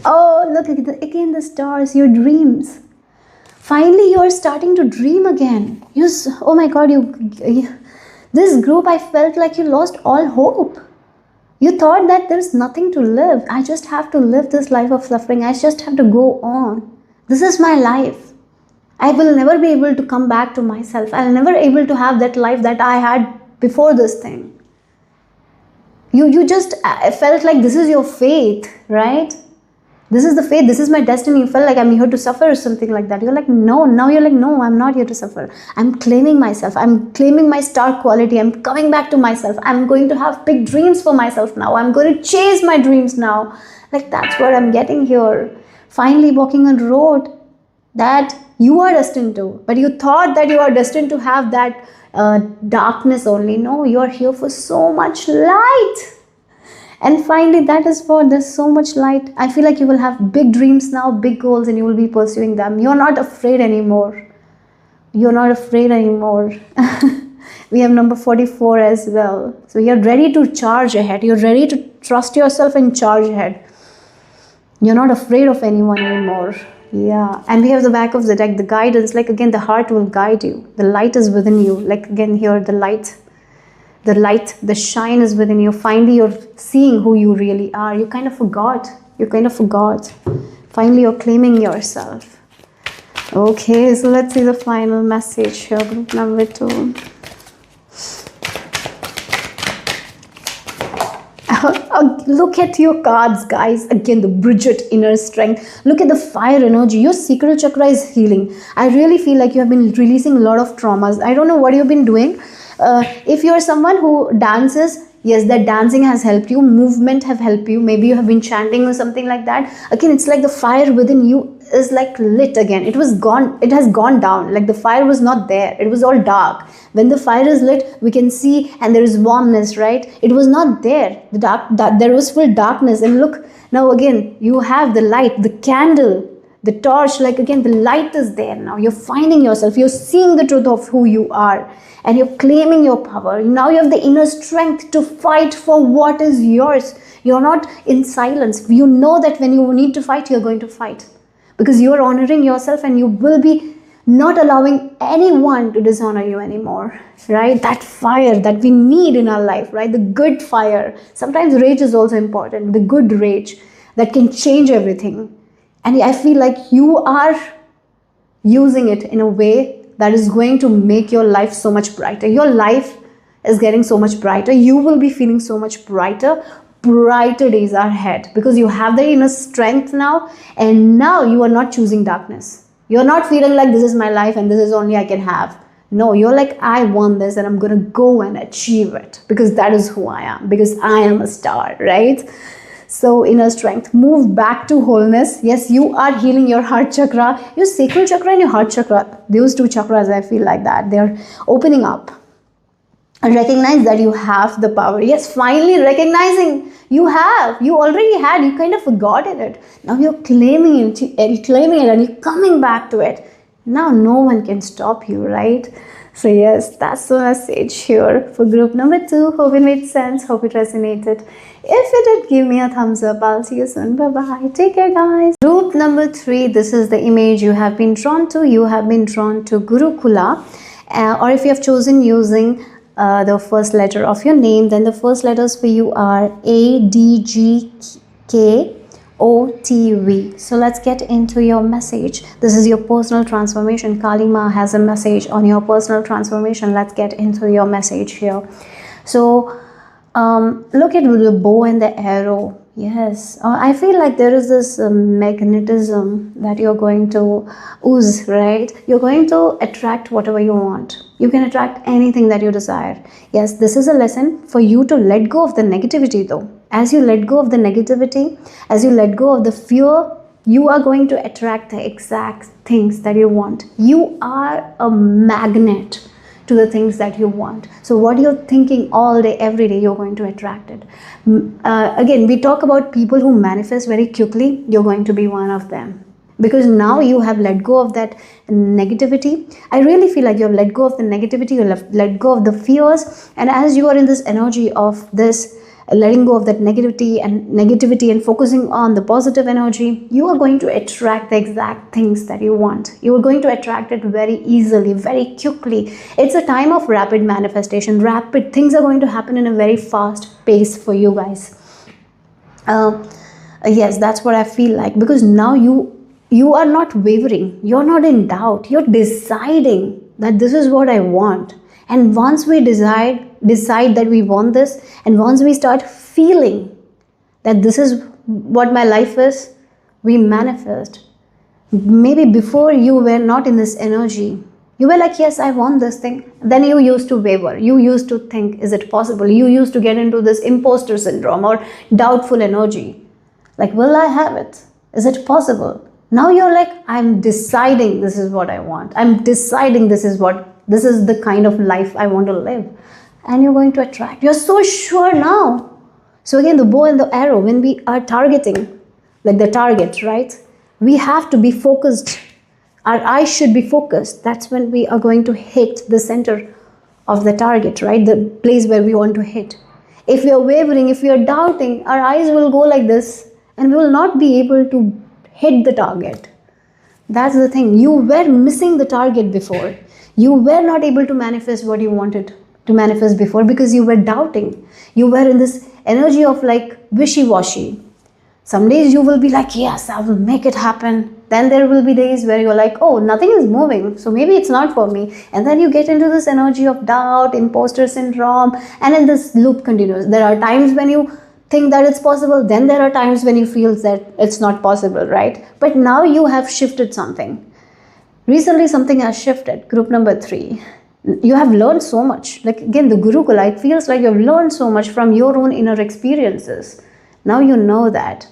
Oh, look again, the stars, your dreams. Finally, you are starting to dream again. Oh my God, this group, I felt like you lost all hope. You thought that there's nothing to live. I just have to live this life of suffering. I just have to go on. This is my life. I will never be able to come back to myself. I'll never able to have that life that I had before this thing. You just felt like this is your faith, right? This is the faith, this is my destiny. You felt like I'm here to suffer or something like that. You're like, no. Now you're like, no, I'm not here to suffer. I'm claiming myself. I'm claiming my star quality. I'm coming back to myself. I'm going to have big dreams for myself now. I'm going to chase my dreams now. Like, that's what I'm getting here. Finally walking on road that you are destined to. But you thought that you are destined to have that darkness only. No, you are here for so much light. And finally, that is what, there's so much light. I feel like you will have big dreams now, big goals, and you will be pursuing them. You're not afraid anymore. You're not afraid anymore. We have number 44 as well. So you're ready to charge ahead. You're ready to trust yourself and charge ahead. You're not afraid of anyone anymore. Yeah. And we have the back of the deck, the guidance. Like, again, the heart will guide you. The light is within you. Like, again, here, the light, the shine is within you. Finally, you're seeing who you really are. You kind of forgot. Finally, you're claiming yourself. Okay, so let's see the final message here. Group number 2. Look at your cards, guys. Again, the Bridget inner strength. Look at the fire energy. Your secret chakra is healing. I really feel like you have been releasing a lot of traumas. I don't know what you've been doing. If you're someone who dances, yes, that dancing has helped you. Movement have helped you. Maybe you have been chanting or something like that. Again, it's like the fire within you is like lit again. It was gone. It has gone down. Like the fire was not there. It was all dark. When the fire is lit, we can see, and there is warmness, right? It was not there. There was full darkness. And look, now again, you have the light, the candle, the torch. Like, again, the light is there now. You're finding yourself. You're seeing the truth of who you are. And you're claiming your power. Now you have the inner strength to fight for what is yours. You're not in silence. You know that when you need to fight, you're going to fight. Because you are honoring yourself, and you will be not allowing anyone to dishonor you anymore, right? That fire that we need in our life, right? The good fire. Sometimes rage is also important. The good rage that can change everything. And I feel like you are using it in a way that is going to make your life so much brighter. Your life is getting so much brighter. You will be feeling so much brighter. Brighter days are ahead because you have the inner strength now, and now you are not choosing darkness. You're not feeling like this is my life and this is only I can have. No, you're like, I want this and I'm going to go and achieve it because that is who I am, because I am a star, right? So inner strength, move back to wholeness. Yes, you are healing your heart chakra, your sacral chakra and your heart chakra. Those two chakras, I feel like that they're opening up. And recognize that you have the power. Yes, finally recognizing you already had, you kind of forgotten it. Now you're claiming it and you're coming back to it. Now no one can stop you, right? So yes, that's the message here for group number 2. Hope it made sense. Hope it resonated. If it did, give me a thumbs up. I'll see you soon. Bye-bye. Take care, guys. Group number 3, this is the image you have been drawn to. You have been drawn to Gurukula. Or if you have chosen using the first letter of your name, then the first letters for you are A, D, G, K, O, T, V. So let's get into your message. This is your personal transformation. Kali Ma has a message on your personal transformation. Let's get into your message here. So look at the bow and the arrow. Yes, I feel like there is this magnetism that you're going to ooze, right? You're going to attract whatever you want. You can attract anything that you desire. Yes, this is a lesson for you to let go of the negativity though. As you let go of the negativity, as you let go of the fear, you are going to attract the exact things that you want. You are a magnet to the things that you want. So what you're thinking all day, every day, you're going to attract it. Again, we talk about people who manifest very quickly. You're going to be one of them. Because now you have let go of that negativity. I really feel like you have let go of the negativity, you have let go of the fears. And as you are in this energy of this, letting go of that negativity and focusing on the positive energy, you are going to attract the exact things that you want. You are going to attract it very easily, very quickly. It's a time of rapid manifestation. Rapid things are going to happen in a very fast pace for you guys. Yes, that's what I feel like, because now you you are not wavering, you're not in doubt, you're deciding that this is what I want. And once we decide that we want this, and once we start feeling that this is what my life is, we manifest. Maybe before you were not in this energy, you were like, yes, I want this thing. Then you used to waver. You used to think, is it possible? You used to get into this imposter syndrome or doubtful energy. Like, will I have it? Is it possible? Now you're like, I'm deciding this is what I want. I'm deciding this is the kind of life I want to live. And you're going to attract. You're so sure now. So again, the bow and the arrow, when we are targeting, like the target, right? We have to be focused. Our eyes should be focused. That's when we are going to hit the center of the target, right? The place where we want to hit. If we are wavering, if we are doubting, our eyes will go like this and we will not be able to hit the target. That's the thing. You were missing the target before. You were not able to manifest what you wanted to manifest before because you were doubting. You were in this energy of like wishy-washy. Some days you will be like, yes, I will make it happen. Then there will be days where you're like, oh, nothing is moving, so maybe it's not for me. And then you get into this energy of doubt, imposter syndrome, and then this loop continues. There are times when you think that it's possible, then there are times when you feel that it's not possible, right? But now you have shifted something. Recently something has shifted. Group number 3. You have learned so much. Like again, the Gurukula, it feels like you've learned so much from your own inner experiences. Now you know that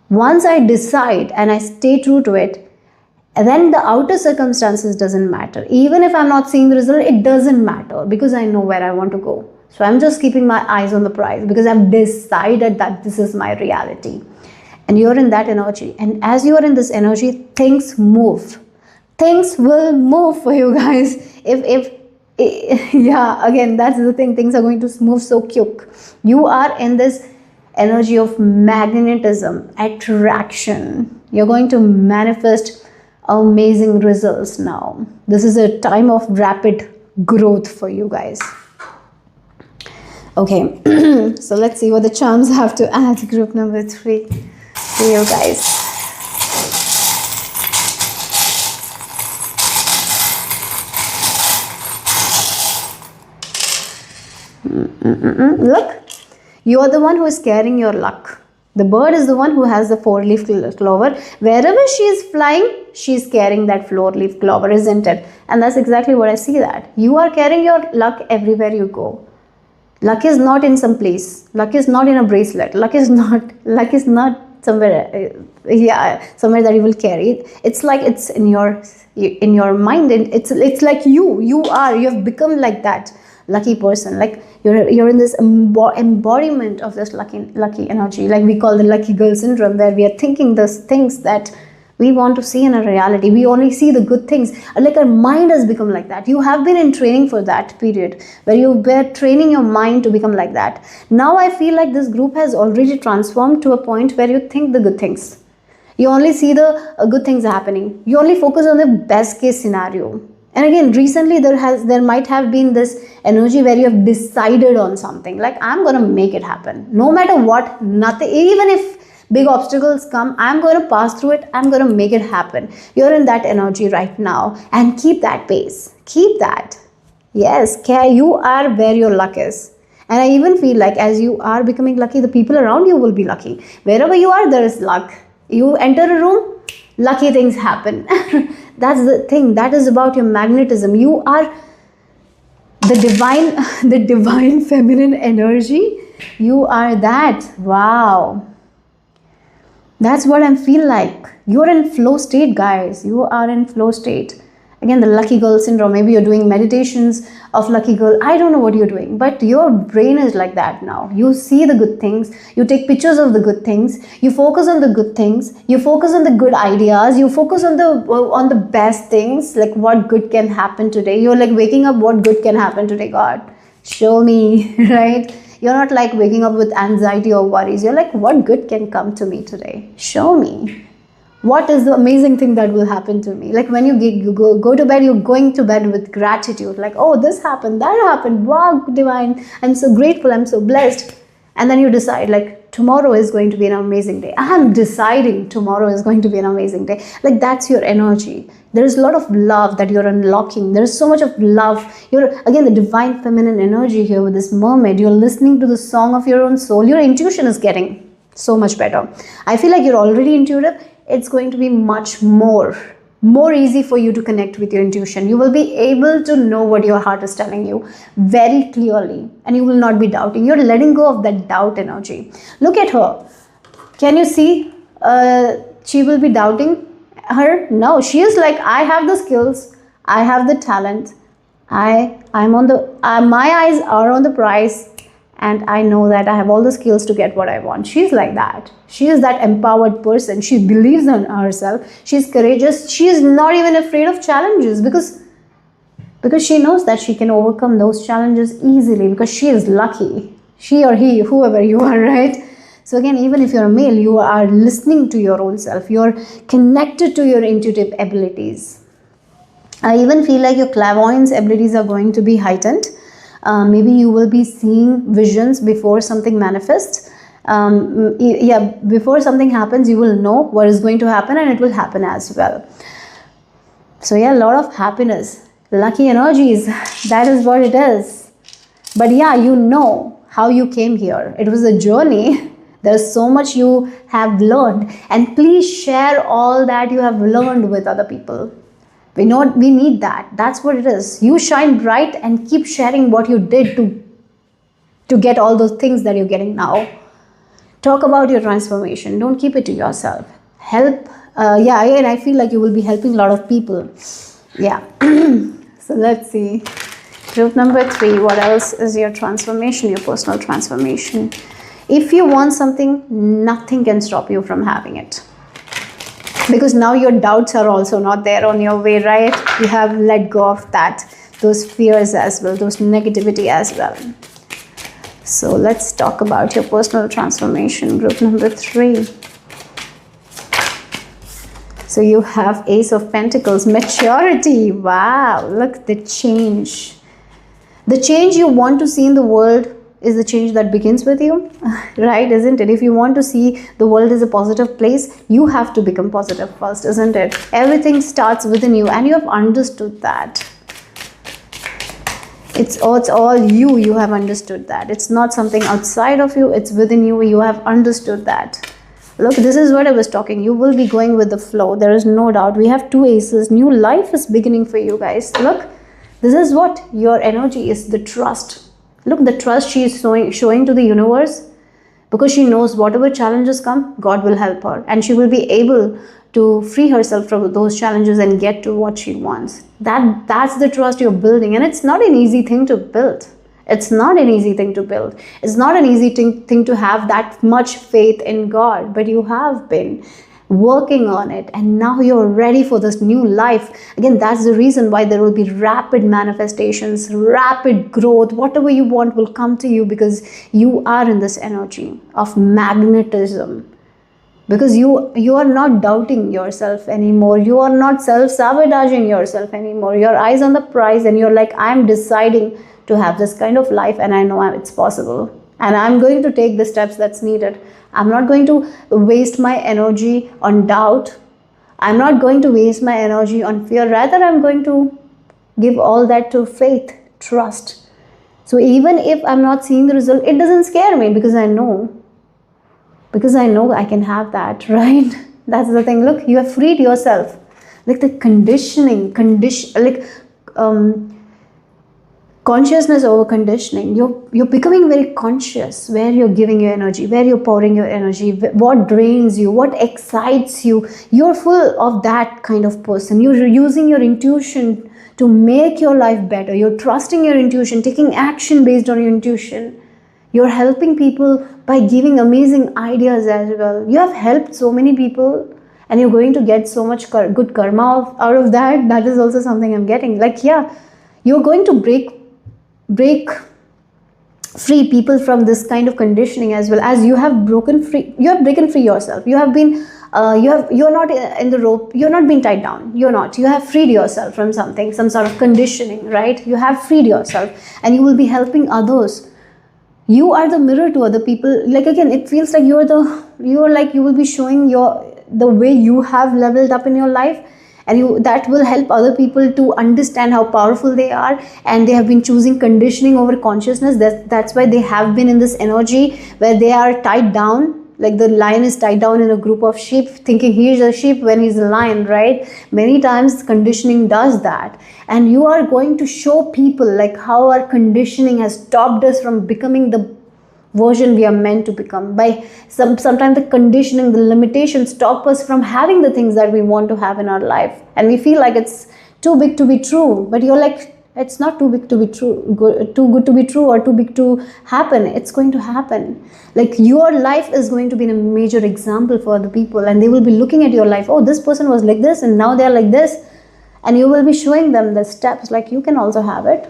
once I decide and I stay true to it, then the outer circumstances doesn't matter. Even if I'm not seeing the result, it doesn't matter because I know where I want to go. So I'm just keeping my eyes on the prize because I've decided that this is my reality. And you're in that energy. And as you're in this energy, things move. Things will move for you guys. Yeah, again, that's the thing. Things are going to move so quick. You are in this energy of magnetism, attraction. You're going to manifest amazing results now. This is a time of rapid growth for you guys. Okay, so let's see what the charms have to add. Group number 3 for you guys. Look, you are the one who is carrying your luck. The bird is the one who has the 4-leaf clover. Wherever she is flying, she is carrying that 4-leaf clover, isn't it? And that's exactly what I see that. You are carrying your luck everywhere you go. Luck is not in some place. Luck is not in a bracelet. Luck is not somewhere, somewhere that you will carry it. It's like it's in your mind. And it's like you have become like that lucky person. Like you're in this embodiment of this lucky energy. Like we call the lucky girl syndrome, where we are thinking those things that we want to see in a reality. We only see the good things. Like our mind has become like that. You have been in training for that period where you were training your mind to become like that. Now I feel like this group has already transformed to a point where you think the good things. You only see the good things happening. You only focus on the best case scenario. And again, recently there might have been this energy where you have decided on something. Like, I'm going to make it happen. No matter what, nothing, even if big obstacles come, I'm going to pass through it. I'm going to make it happen. You're in that energy right now, and keep that pace. Keep that. Yes, you are where your luck is. And I even feel like as you are becoming lucky, the people around you will be lucky. Wherever you are, there is luck. You enter a room, lucky things happen. That's the thing. That is about your magnetism. You are the divine feminine energy. You are that. Wow. That's what I feel like. You're in flow state, guys. You are in flow state. Again, the lucky girl syndrome. Maybe you're doing meditations of lucky girl. I don't know what you're doing, but your brain is like that now. You see the good things. You take pictures of the good things. You focus on the good things. You focus on the good ideas. You focus on the best things. Like what good can happen today. You're like waking up. What good can happen today, God? Show me, right? You're not like waking up with anxiety or worries. You're like, what good can come to me today? Show me. What is the amazing thing that will happen to me? Like when you go to bed, you're going to bed with gratitude. Like, oh, this happened, that happened. Wow, divine. I'm so grateful. I'm so blessed. and then you decide like tomorrow is going to be an amazing day. I am deciding tomorrow is going to be an amazing day. Like that's your energy. There is a lot of love that you're unlocking. There is so much of love. You're again the divine feminine energy here with this mermaid. You're listening to the song of your own soul. Your intuition is getting so much better. I feel like you're already intuitive. It's going to be much more easy for you to connect with your intuition. You will be able to know what your heart is telling you very clearly, and you will not be doubting. You're letting go of that doubt energy. Look at her. Can you see she will be doubting her? No, she is like, I have the skills, I have the talent, I'm on the my eyes are on the prize, and I know that I have all the skills to get what I want. She's like that. She is that empowered person. She believes in herself. She's courageous. She is not even afraid of challenges because she knows that she can overcome those challenges easily because she is lucky. She or he, whoever you are, right? So again, even if you're a male, you are listening to your own self. You're connected to your intuitive abilities. I even feel like your clairvoyance abilities are going to be heightened. Maybe you will be seeing visions before something manifests. Before something happens, you will know what is going to happen, and it will happen as well. So yeah, a lot of happiness, lucky energies. That is what it is. But yeah, you know how you came here. It was a journey. There's so much you have learned, and please share all that you have learned with other people. We need that. That's what it is. You shine bright and keep sharing what you did to get all those things that you're getting now. Talk about your transformation. Don't keep it to yourself. Help. Again, I feel like you will be helping a lot of people. Yeah. So let's see. Group number 3. What else is your transformation, your personal transformation? If you want something, nothing can stop you from having it. Because now your doubts are also not there on your way, right? You have let go of that, those fears as well, those negativity as well. So let's talk about your personal transformation, group number 3. So you have Ace of Pentacles, maturity. Wow, look, the change. The change you want to see in the world is the change that begins with you, right? Isn't it? If you want to see the world as a positive place, you have to become positive first, isn't it? Everything starts within you, and you have understood that. It's all you. You have understood that. It's not something outside of you. It's within you. You have understood that. Look, this is what I was talking. You will be going with the flow. There is no doubt. We have 2 aces. New life is beginning for you guys. Look, this is what your energy is, the trust. Look, the trust she is showing to the universe, because she knows whatever challenges come, God will help her. And she will be able to free herself from those challenges and get to what she wants. That's the trust you're building. And it's not an easy thing to build. It's not an easy thing to build. It's not an easy thing to have that much faith in God. But you have been working on it, and now you're ready for this new life. Again, that's the reason why there will be rapid manifestations, rapid growth. Whatever you want will come to you, because you are in this energy of magnetism. Because you are not doubting yourself anymore. You are not self-sabotaging yourself anymore. Your eyes on the prize, and you're like, I'm deciding to have this kind of life, and I know it's possible. And I'm going to take the steps that's needed. I'm not going to waste my energy on doubt. I'm not going to waste my energy on fear. Rather, I'm going to give all that to faith, trust. So even if I'm not seeing the result, it doesn't scare me, because I know. Because I know I can have that, right? That's the thing. Look, you have freed yourself. Like the consciousness over conditioning. You're becoming very conscious where you're giving your energy, where you're pouring your energy, what drains you, what excites you. You're full of that kind of person. You're using your intuition to make your life better. You're trusting your intuition, taking action based on your intuition. You're helping people by giving amazing ideas as well. You have helped so many people, and you're going to get so much good karma out of that. That is also something I'm getting. Like, yeah, you're going to break free people from this kind of conditioning, as well as you have broken free. You have broken free yourself. You have been you're not in the rope. You're not being tied down. You have freed yourself from something, some sort of conditioning, right? You have freed yourself, and you will be helping others. You are the mirror to other people. Like, again, it feels like you will be showing the way you have leveled up in your life, and that will help other people to understand how powerful they are, and they have been choosing conditioning over consciousness. That's why they have been in this energy where they are tied down, like the lion is tied down in a group of sheep, thinking he's a sheep when he's a lion, right? Many times conditioning does that, and you are going to show people like how our conditioning has stopped us from becoming the version we are meant to become. By sometimes the conditioning, the limitations stop us from having the things that we want to have in our life, and we feel like it's too big to be true. But you're like, it's not too big to be true, too good to be true, or too big to happen. It's going to happen. Like, your life is going to be a major example for other people, and they will be looking at your life. Oh, this person was like this and now they're like this, and you will be showing them the steps, like, you can also have it.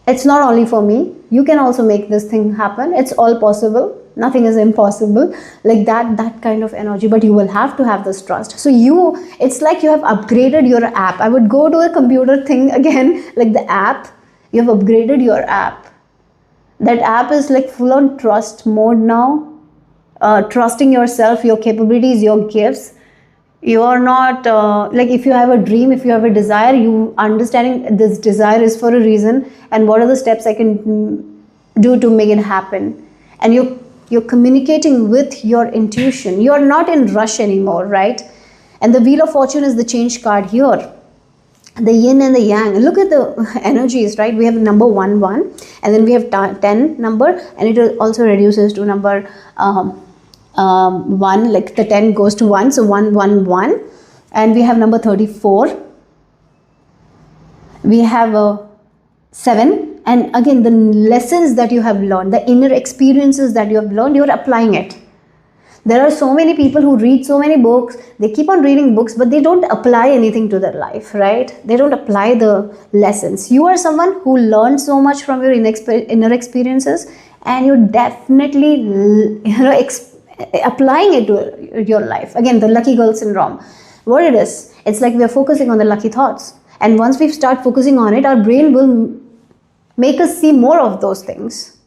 It's not only for me. You can also make this thing happen. It's all possible. Nothing is impossible. Like that kind of energy. But you will have to have this trust. So it's like you have upgraded your app. I would go to a computer thing again, like the app. You have upgraded your app. That app is like full on trust mode now. Trusting yourself, your capabilities, your gifts. You are not like, if you have a dream, if you have a desire, you understanding this desire is for a reason, and what are the steps I can do to make it happen. And you're communicating with your intuition. You're not in rush anymore, right? And the Wheel of Fortune is the change card here. The yin and the yang. Look at the energies, right? We have number 1, 1, and then we have 10 number, and it also reduces to number 1, like the 10 goes to 1, so 1, 1, 1, and we have number 34. We have a 7, and again, the lessons that you have learned, the inner experiences that you have learned, you are applying it. There are so many people who read so many books, they keep on reading books, but they don't apply anything to their life, right? They don't apply the lessons. You are someone who learned so much from your inner experiences, and you're definitely, applying it to your life. Again, the lucky girl syndrome. What it is, it's like we are focusing on the lucky thoughts, and once we start focusing on it, our brain will make us see more of those things.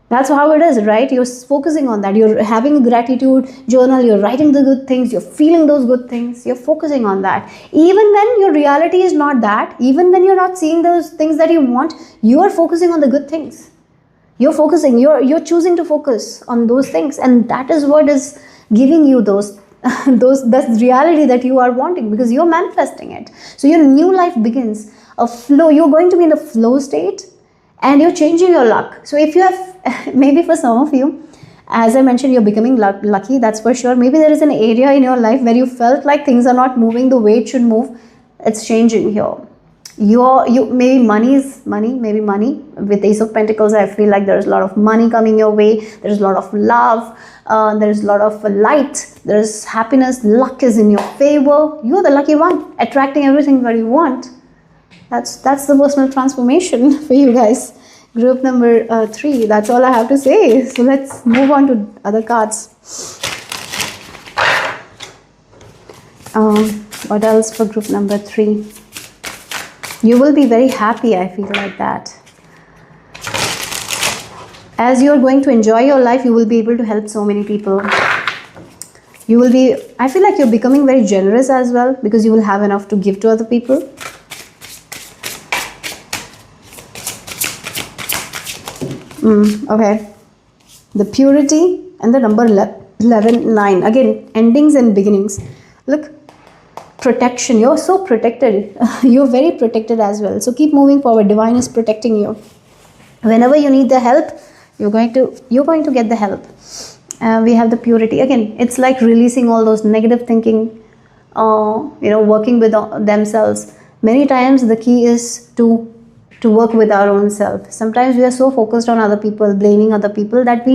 That's how it is, right? You're focusing on that. You're having a gratitude journal, you're writing the good things, you're feeling those good things, you're focusing on that. Even when your reality is not that, even when you're not seeing those things that you want, you are focusing on the good things. You're focusing, you're choosing to focus on those things, and that is what is giving you that's reality that you are wanting, because you're manifesting it. So your new life begins, a flow. You're going to be in the flow state, and you're changing your luck. So if you have, maybe for some of you, as I mentioned, you're becoming lucky, that's for sure. Maybe there is an area in your life where you felt like things are not moving the way it should move. It's changing here. Maybe money is money, maybe money. With Ace of Pentacles, I feel like there's a lot of money coming your way. There's a lot of love. There's a lot of light. There's happiness. Luck is in your favor. You're the lucky one, attracting everything that you want. That's the personal transformation for you guys. Group number 3. That's all I have to say. So let's move on to other cards. What else for group number 3? You will be very happy, I feel like that. As you're going to enjoy your life, you will be able to help so many people. You will be, I feel like you're becoming very generous as well, because you will have enough to give to other people. Okay. The purity and the number 11, 9. Again, endings and beginnings. Look. Protection. You're so protected. You're very protected as well. So keep moving forward. Divine is protecting you. Whenever you need the help, you're going to get the help. We have the purity. Again, it's like releasing all those negative thinking, working with themselves. Many times the key is to work with our own self. Sometimes we are so focused on other people, blaming other people, that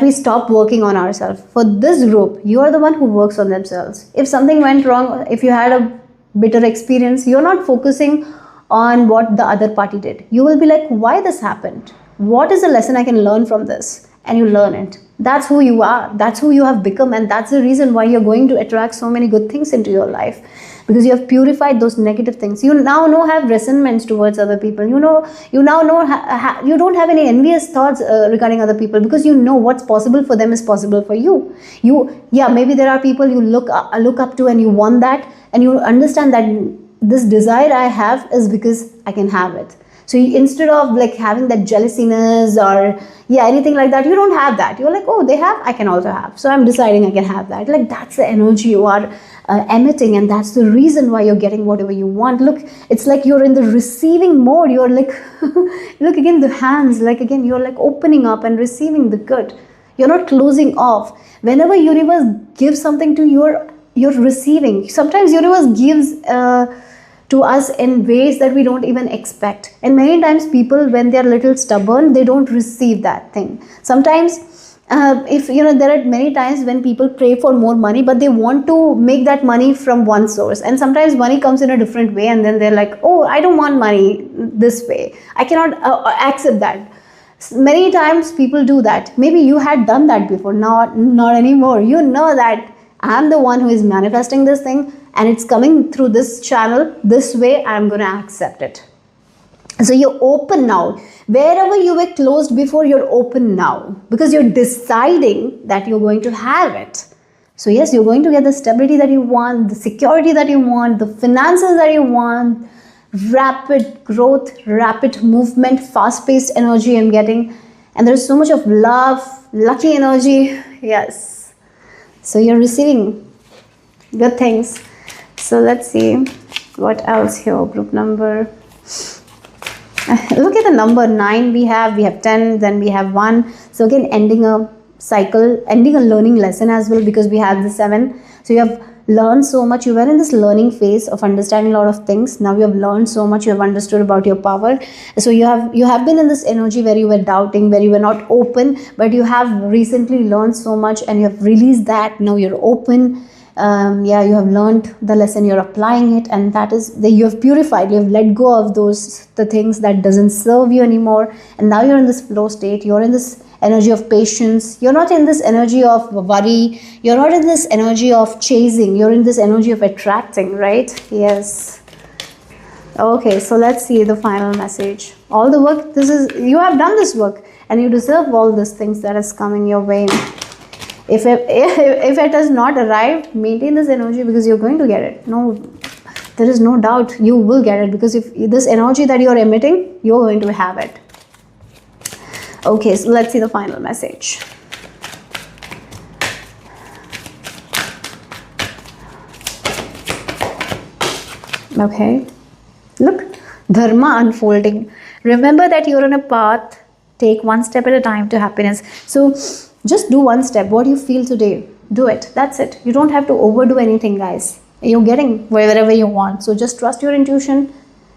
we stop working on ourselves. For this group, you are the one who works on themselves. If something went wrong, if you had a bitter experience, you're not focusing on what the other party did. You will be like, why this happened? What is the lesson I can learn from this? and you learn it. That's who you are. That's who you have become. And that's the reason why you're going to attract so many good things into your life. Because you have purified those negative things. You now have resentments towards other people. You now know, you don't have any envious thoughts regarding other people, because you know what's possible for them is possible for you. Yeah, maybe there are people you look up to and you want that, and you understand that this desire I have is because I can have it. So instead of like having that jealousiness or anything like that, you don't have that. You're like, oh, they have, I can also have. So I'm deciding I can have that. Like, that's the energy you are emitting, and that's the reason why you're getting whatever you want. Look, it's like you're in the receiving mode. You're like, look again, the hands, like again, you're like opening up and receiving the good. You're not closing off. Whenever universe gives something to you, you're receiving. Sometimes universe gives to us in ways that we don't even expect. And many times people, when they're a little stubborn, they don't receive that thing. Sometimes if there are many times when people pray for more money, but they want to make that money from one source, and sometimes money comes in a different way, and then they're like, oh, I don't want money this way, I cannot accept that. Many times people do that. Maybe you had done that before, not anymore. You know that I'm the one who is manifesting this thing, and it's coming through this channel this way. I'm going to accept it. So you're open now. Wherever you were closed before, you're open now, because you're deciding that you're going to have it. So yes, you're going to get the stability that you want, the security that you want, the finances that you want, rapid growth, rapid movement, fast-paced energy I'm getting. And there's so much of love, lucky energy. Yes. So you're receiving good things. So let's see what else here. Group number. Look at the number 9 we have 10, then we have 1. So again, ending a cycle, ending a learning lesson as well, because we have the 7. So you have learned so much. You were in this learning phase of understanding a lot of things. Now you have learned so much. You have understood about your power. So you have been in this energy where you were doubting, where you were not open, but you have recently learned so much and you have released that. Now you're open. You have learned the lesson, you're applying it, and that is you have purified, you have let go of the things that doesn't serve you anymore, and now you're in this flow state. You're in this energy of patience. You're not in this energy of worry. You're not in this energy of chasing. You're in this energy of attracting, right? Yes. Okay, so let's see the final message. All the work, you have done this work, and you deserve all these things that is coming your way. If it has not arrived, maintain this energy, because you're going to get it. No, there is no doubt you will get it, because if this energy that you're emitting, you're going to have it. Okay, so let's see the final message. Okay, look, dharma unfolding. Remember that you're on a path. Take one step at a time to happiness. So just do one step. What you feel today, do it. That's it. You don't have to overdo anything, guys. You're getting wherever you want. So just trust your intuition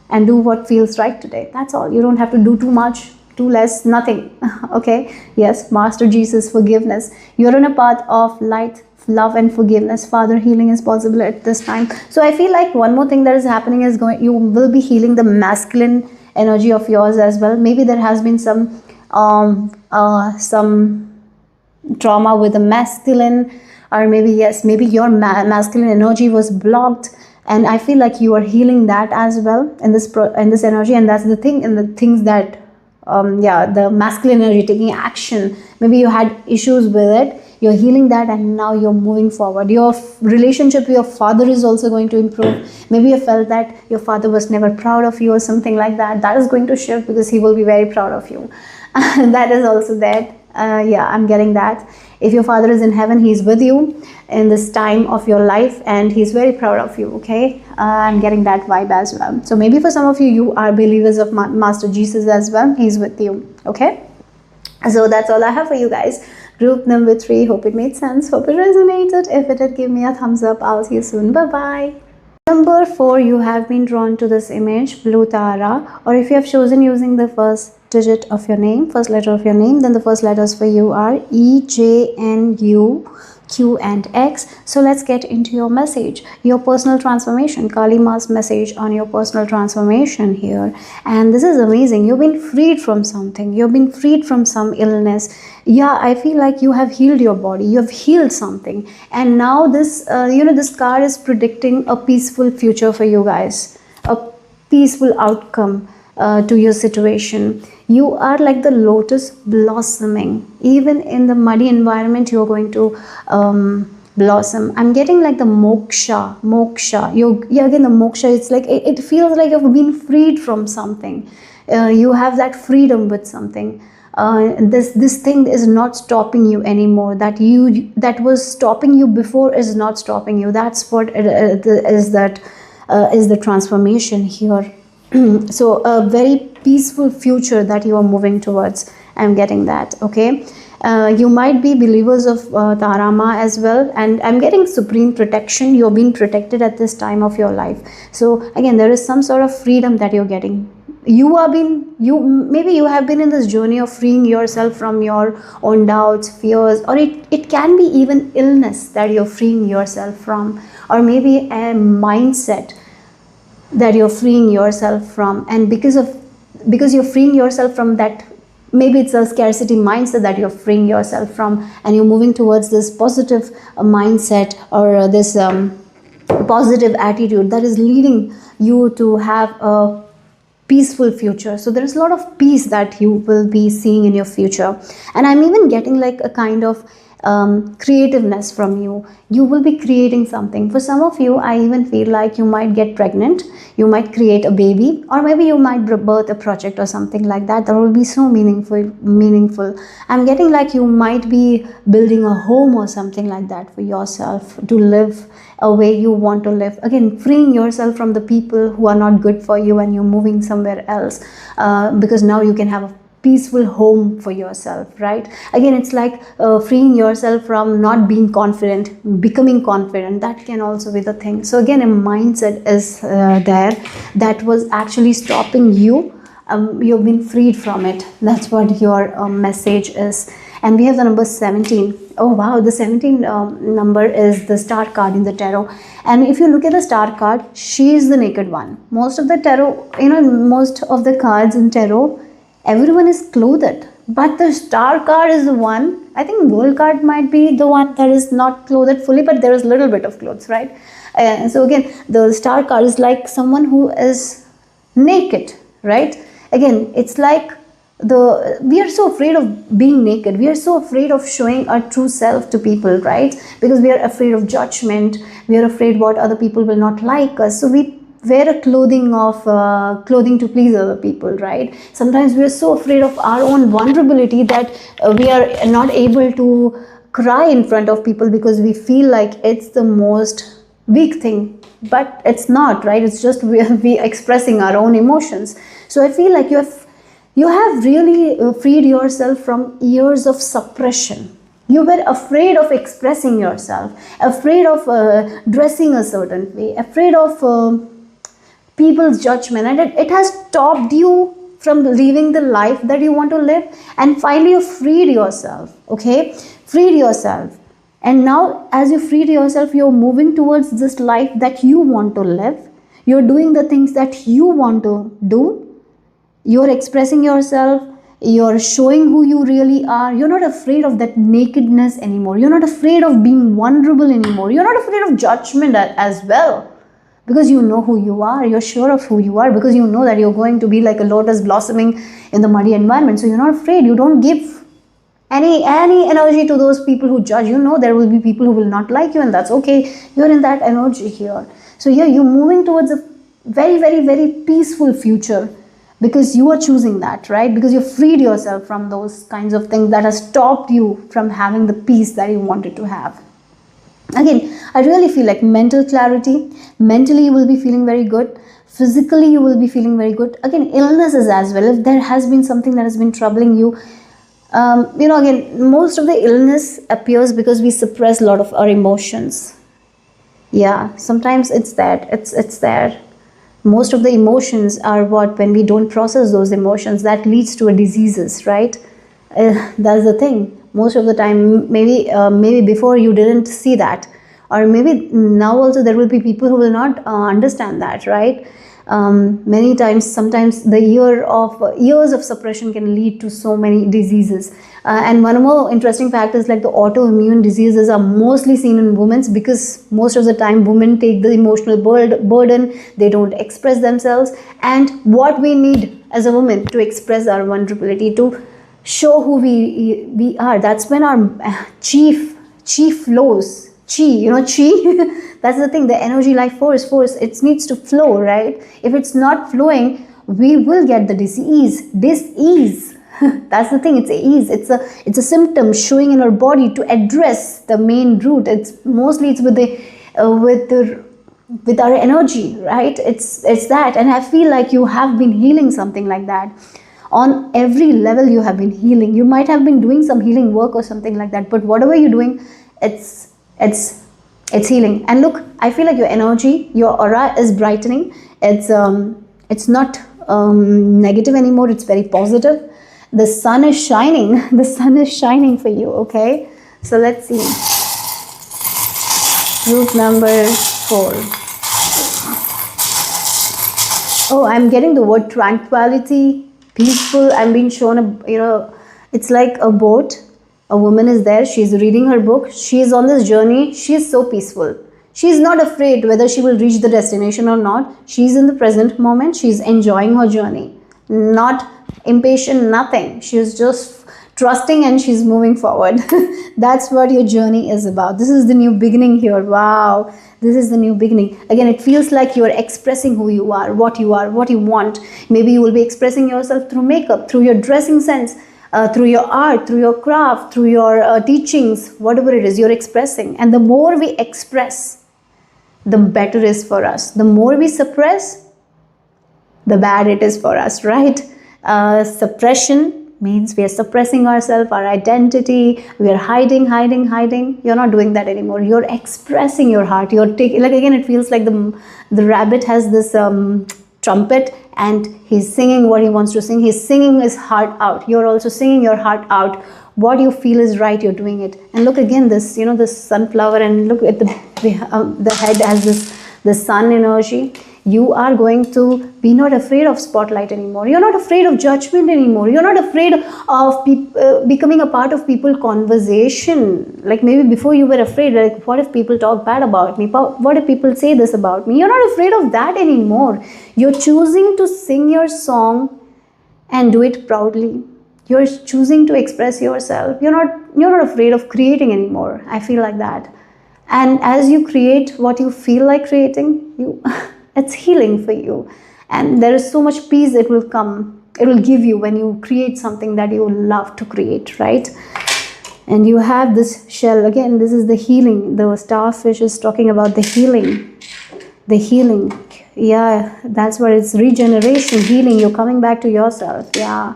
and do what feels right today. That's all. You don't have to do too much, too less, nothing. Okay? Yes, Master Jesus, forgiveness. You're on a path of light, love and forgiveness. Father, healing is possible at this time. So I feel like one more thing that is happening is you will be healing the masculine energy of yours as well. Maybe there has been some trauma with the masculine, or maybe your masculine energy was blocked, and I feel like you are healing that as well in this energy. And that's the thing, and the things that the masculine energy taking action. Maybe you had issues with it, you're healing that, and now you're moving forward. Your relationship with your father is also going to improve. Maybe you felt that your father was never proud of you or something like that. That is going to shift, because he will be very proud of you. That is also there. I'm getting that. If your father is in heaven, he's with you in this time of your life, and he's very proud of you. Okay, I'm getting that vibe as well. So maybe for some of you, you are believers of Master Jesus as well. He's with you. Okay, so that's all I have for you guys. Group number 3, hope it made sense, hope it resonated. If it did, give me a thumbs up. I'll see you soon. Bye bye. Number 4, you have been drawn to this image, blue Tara, or if you have chosen using the first digit of your name, first letter of your name, then the first letters for you are E, J, N, U, Q and X. So let's get into your message, your personal transformation, Kali Ma's message on your personal transformation here. And this is amazing. You've been freed from something. You've been freed from some illness. Yeah, I feel like you have healed your body. You have healed something. And now this, this card is predicting a peaceful future for you guys, a peaceful outcome to your situation. You are like the lotus blossoming. Even in the muddy environment, you're going to blossom. I'm getting like the moksha. Yeah, again, the moksha, it's like, it feels like you've been freed from something. You have that freedom with something. This thing is not stopping you anymore. That was stopping you before is not stopping you. That's what is the transformation here. So a very peaceful future that you are moving towards. I'm getting that. Okay, you might be believers of Tarama as well, and I'm getting supreme protection. You're being protected at this time of your life. So again, there is some sort of freedom that you're getting. Maybe you have been in this journey of freeing yourself from your own doubts, fears, or it can be even illness that you're freeing yourself from, or maybe a mindset that you're freeing yourself from. And because you're freeing yourself from that, maybe it's a scarcity mindset that you're freeing yourself from, and you're moving towards this positive mindset, or this positive attitude that is leading you to have a peaceful future. So there is a lot of peace that you will be seeing in your future. And I'm even getting like a kind of creativeness from you. You will be creating something. For some of you, I even feel like you might get pregnant, you might create a baby, or maybe you might birth a project or something like that. That will be so meaningful. I'm getting like you might be building a home or something like that for yourself, to live a way you want to live. Again, freeing yourself from the people who are not good for you, and you're moving somewhere else, because now you can have a peaceful home for yourself, right? Again, it's like freeing yourself from not being confident, becoming confident. That can also be the thing. So again, a mindset is there that was actually stopping you. You've been freed from it. That's what your message is. And we have the number 17. Oh wow, the 17 number is the star card in the tarot. And if you look at the star card, she is the naked one. Most of the tarot, most of the cards in tarot, everyone is clothed, but the star card is the one. I think world card might be the one that is not clothed fully, but there is a little bit of clothes, right? So again, the star card is like someone who is naked, right? Again, it's like we are so afraid of being naked. We are so afraid of showing our true self to people, right? Because we are afraid of judgment. We are afraid what other people will not like us. So we wear a clothing to please other people, right? Sometimes we are so afraid of our own vulnerability that we are not able to cry in front of people, because we feel like it's the most weak thing. But it's not, right? It's just we expressing our own emotions. So I feel like you have really freed yourself from years of suppression. You were afraid of expressing yourself, afraid of dressing a certain way, afraid of people's judgment, and it has stopped you from living the life that you want to live. And finally you freed yourself. Okay, freed yourself. And now as you freed yourself, you're moving towards this life that you want to live. You're doing the things that you want to do. You're expressing yourself. You're showing who you really are. You're not afraid of that nakedness anymore. You're not afraid of being vulnerable anymore. You're not afraid of judgment as well. Because you know who you are, you're sure of who you are, because you know that you're going to be like a lotus blossoming in the muddy environment. So you're not afraid. You don't give any energy to those people who judge. You know there will be people who will not like you, and that's okay. You're in that energy here. So yeah, you're moving towards a very, very, very peaceful future, because you are choosing that, right? Because you freed yourself from those kinds of things that have stopped you from having the peace that you wanted to have. Again, I really feel like mental clarity. Mentally, you will be feeling very good. Physically, you will be feeling very good. Again, illnesses as well. If there has been something that has been troubling you, again, most of the illness appears because we suppress a lot of our emotions. Yeah, sometimes it's that. It's there. Most of the emotions are when we don't process those emotions, that leads to diseases, right? That's the thing. most of the time. Maybe before you didn't see that, or maybe now also there will be people who will not understand that, right? Many times, sometimes the years of suppression can lead to so many diseases. And one more interesting fact is like the autoimmune diseases are mostly seen in women, because most of the time women take the emotional burden, they don't express themselves. And what we need as a woman to express our vulnerability, to show who we are, that's when our chi flows. Chi that's the thing, the energy, life force, it needs to flow, right? If it's not flowing, we will get the disease. That's the thing, it's a symptom showing in our body to address the main root. It's mostly with our energy, right? It's that. And I feel like you have been healing something like that. On every level you have been healing. You might have been doing some healing work or something like that, but whatever you're doing, it's healing. And look, I feel like your energy, your aura is brightening. It's not negative anymore, it's very positive. The sun is shining. The sun is shining for you, okay? So let's see. Group number 4. Oh, I'm getting the word tranquility, peaceful. I'm being shown it's like a boat. A woman is there, she's reading her book, she is on this journey, she is so peaceful. She is not afraid whether she will reach the destination or not. She's in the present moment, she's enjoying her journey. Not impatient, nothing. She's just trusting and she's moving forward. That's what your journey is about. This is the new beginning here. Wow, this is the new beginning. Again, it feels like you're expressing who you are, what you want. Maybe you will be expressing yourself through makeup, through your dressing sense, through your art, through your craft, through your teachings, whatever it is you're expressing. And the more we express, the better it is for us. The more we suppress, the bad it is for us, right? Suppression means we are suppressing ourselves, our identity, we are hiding. You're not doing that anymore. You're expressing your heart. You're taking, like, again, it feels like the rabbit has this trumpet, and he's singing what he wants to sing. He's singing his heart out. You're also singing your heart out. What you feel is right, you're doing it. And look again, this sunflower, and look at the head has the sun energy. You are going to be not afraid of spotlight anymore. You're not afraid of judgment anymore. You're not afraid of becoming a part of people's conversation. Like maybe before you were afraid, like what if people talk bad about me? What if people say this about me? You're not afraid of that anymore. You're choosing to sing your song and do it proudly. You're choosing to express yourself. You're not afraid of creating anymore. I feel like that. And as you create what you feel like creating, it's healing for you. And there is so much peace it will give you when you create something that you love to create, right? And you have this shell. Again, this is the healing. The starfish is talking about the healing. The healing. Yeah, that's what it's regeneration, healing. You're coming back to yourself. Yeah.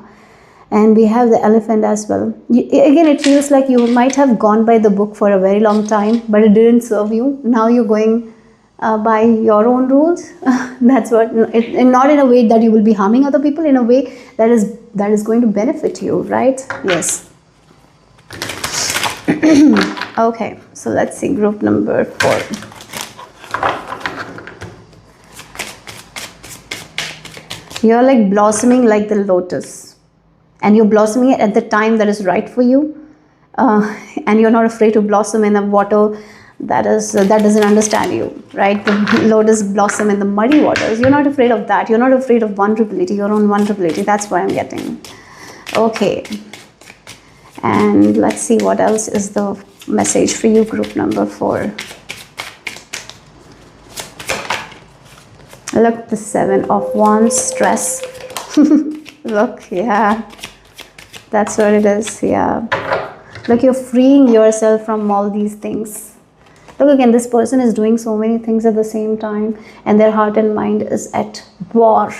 And we have the elephant as well. Again, it feels like you might have gone by the book for a very long time, but it didn't serve you. Now you're going by your own rules. That's what, and not in a way that you will be harming other people, in a way that is going to benefit you, right? Yes. Okay, so let's see group number 4. You're like blossoming like the lotus, and you're blossoming it at the time that is right for you, and you're not afraid to blossom in a water that doesn't understand you, right? The lotus blossom in the muddy waters. You're not afraid of that. You're not afraid of vulnerability, your own vulnerability. That's what I'm getting. Okay, and let's see what else is the message for you, group number 4. Look, the 7 of Wands, stress. Look, yeah, that's what it is. Yeah, look, you're freeing yourself from all these things. Look again, this person is doing so many things at the same time, and their heart and mind is at war.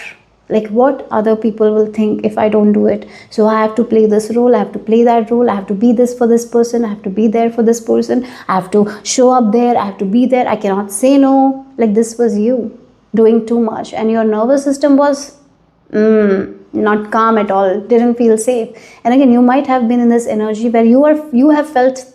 Like, what other people will think if I don't do it? So I have to play this role, I have to play that role, I have to be this for this person, I have to be there for this person, I have to show up there, I have to be there, I cannot say no. Like, this was you doing too much, and your nervous system was not calm at all, didn't feel safe. And again, you might have been in this energy where you have felt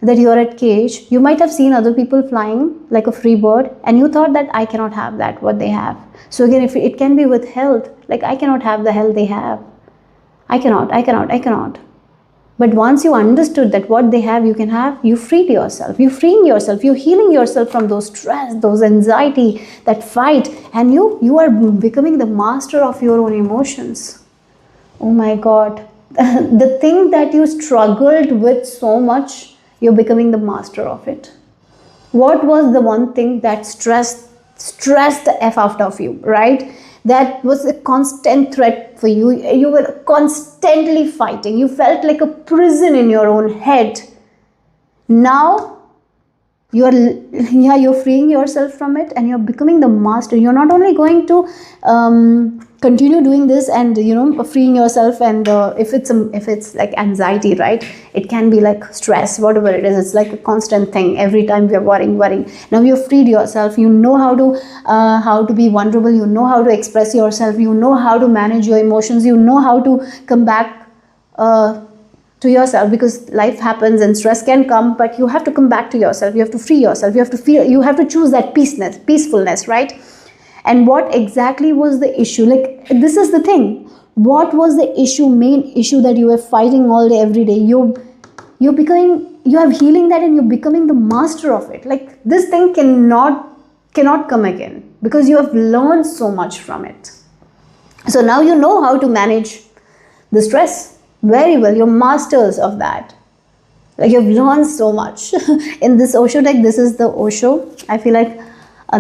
that you are at cage. You might have seen other people flying like a free bird, and you thought that I cannot have that what they have. So again, if it can be with health, like I cannot have the health they have. I cannot. But once you understood that what they have, you can have, you freed yourself. You freeing yourself. You're healing yourself from those stress, those anxiety, that fight, and you are becoming the master of your own emotions. Oh my God. The thing that you struggled with so much, you're becoming the master of it. What was the one thing that stressed the F out of you, right? That was a constant threat for you. You were constantly fighting. You felt like a prison in your own head. Now, you're freeing yourself from it, and you're becoming the master. You're not only going to continue doing this and freeing yourself, and if it's like anxiety, right, it can be like stress, whatever it is, it's like a constant thing. Every time we are worrying. Now you've freed yourself. You know how to be vulnerable. You know how to express yourself. You know how to manage your emotions. You know how to come back to yourself, because life happens and stress can come, but you have to come back to yourself. You have to free yourself. You have to feel, you have to choose that peacefulness, right? And what exactly was the issue? Like, this is the thing. What was the main issue that you were fighting all day, every day? You have healing that, and you're becoming the master of it. Like, this thing cannot come again, because you have learned so much from it. So now you know how to manage the stress very well. You're masters of that. Like, you've learned so much. In this Osho deck, this is the Osho. I feel like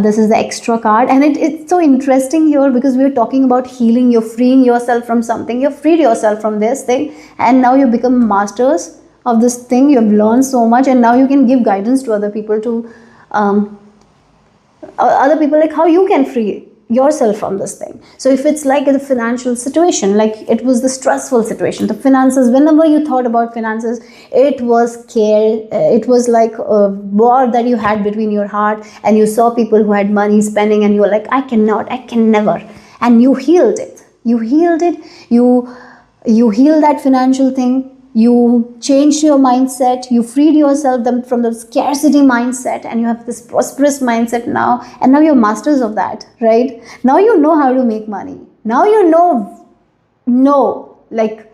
this is the extra card, and it's so interesting here, because we're talking about healing. You're freeing yourself from something. You've freed yourself from this thing, and now you become masters of this thing. You've learned so much, and now you can give guidance to other people, like how you can free yourself from this thing. So if it's like the financial situation, like it was the stressful situation, the finances, whenever you thought about finances, it was it was like a war that you had between your heart, and you saw people who had money spending, and you were like, I can never. And you healed it. You healed that financial thing. You changed your mindset. You freed yourself from the scarcity mindset, and you have this prosperous mindset now. And now you're masters of that, right? Now you know how to make money. Now you know like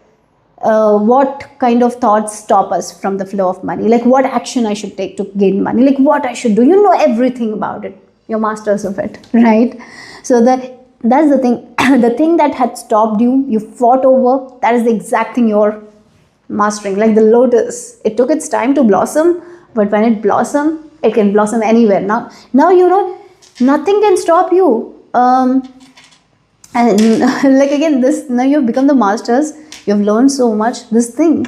what kind of thoughts stop us from the flow of money. Like, what action I should take to gain money. Like, what I should do. You know everything about it. You're masters of it, right? So that's the thing. The thing that had stopped you, you fought over, that is the exact thing you're mastering. Like the lotus, it took its time to blossom, but when it blossoms, it can blossom anywhere. Now you know nothing can stop you. And like, again, this, now you've become the masters. You've learned so much. This thing,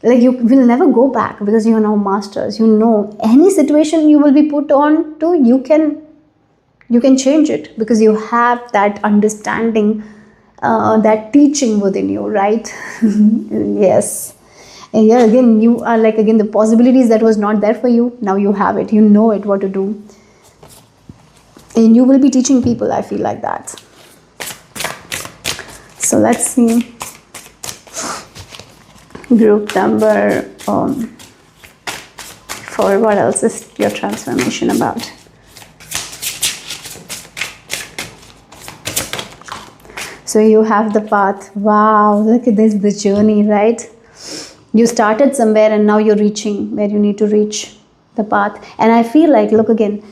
like, you will never go back, because you are now masters. You know any situation you will be put on to, you can change it, because you have that understanding, that teaching within you, right? Yes. And yeah, again, you are like, again, the possibilities that was not there for you, now you have it. You know it, what to do. And you will be teaching people, I feel like that. So let's see. Group number 4. What else is your transformation about? So you have the path. Wow, look at this, the journey, right? You started somewhere, and now you're reaching where you need to reach, the path. And I feel like, look, again,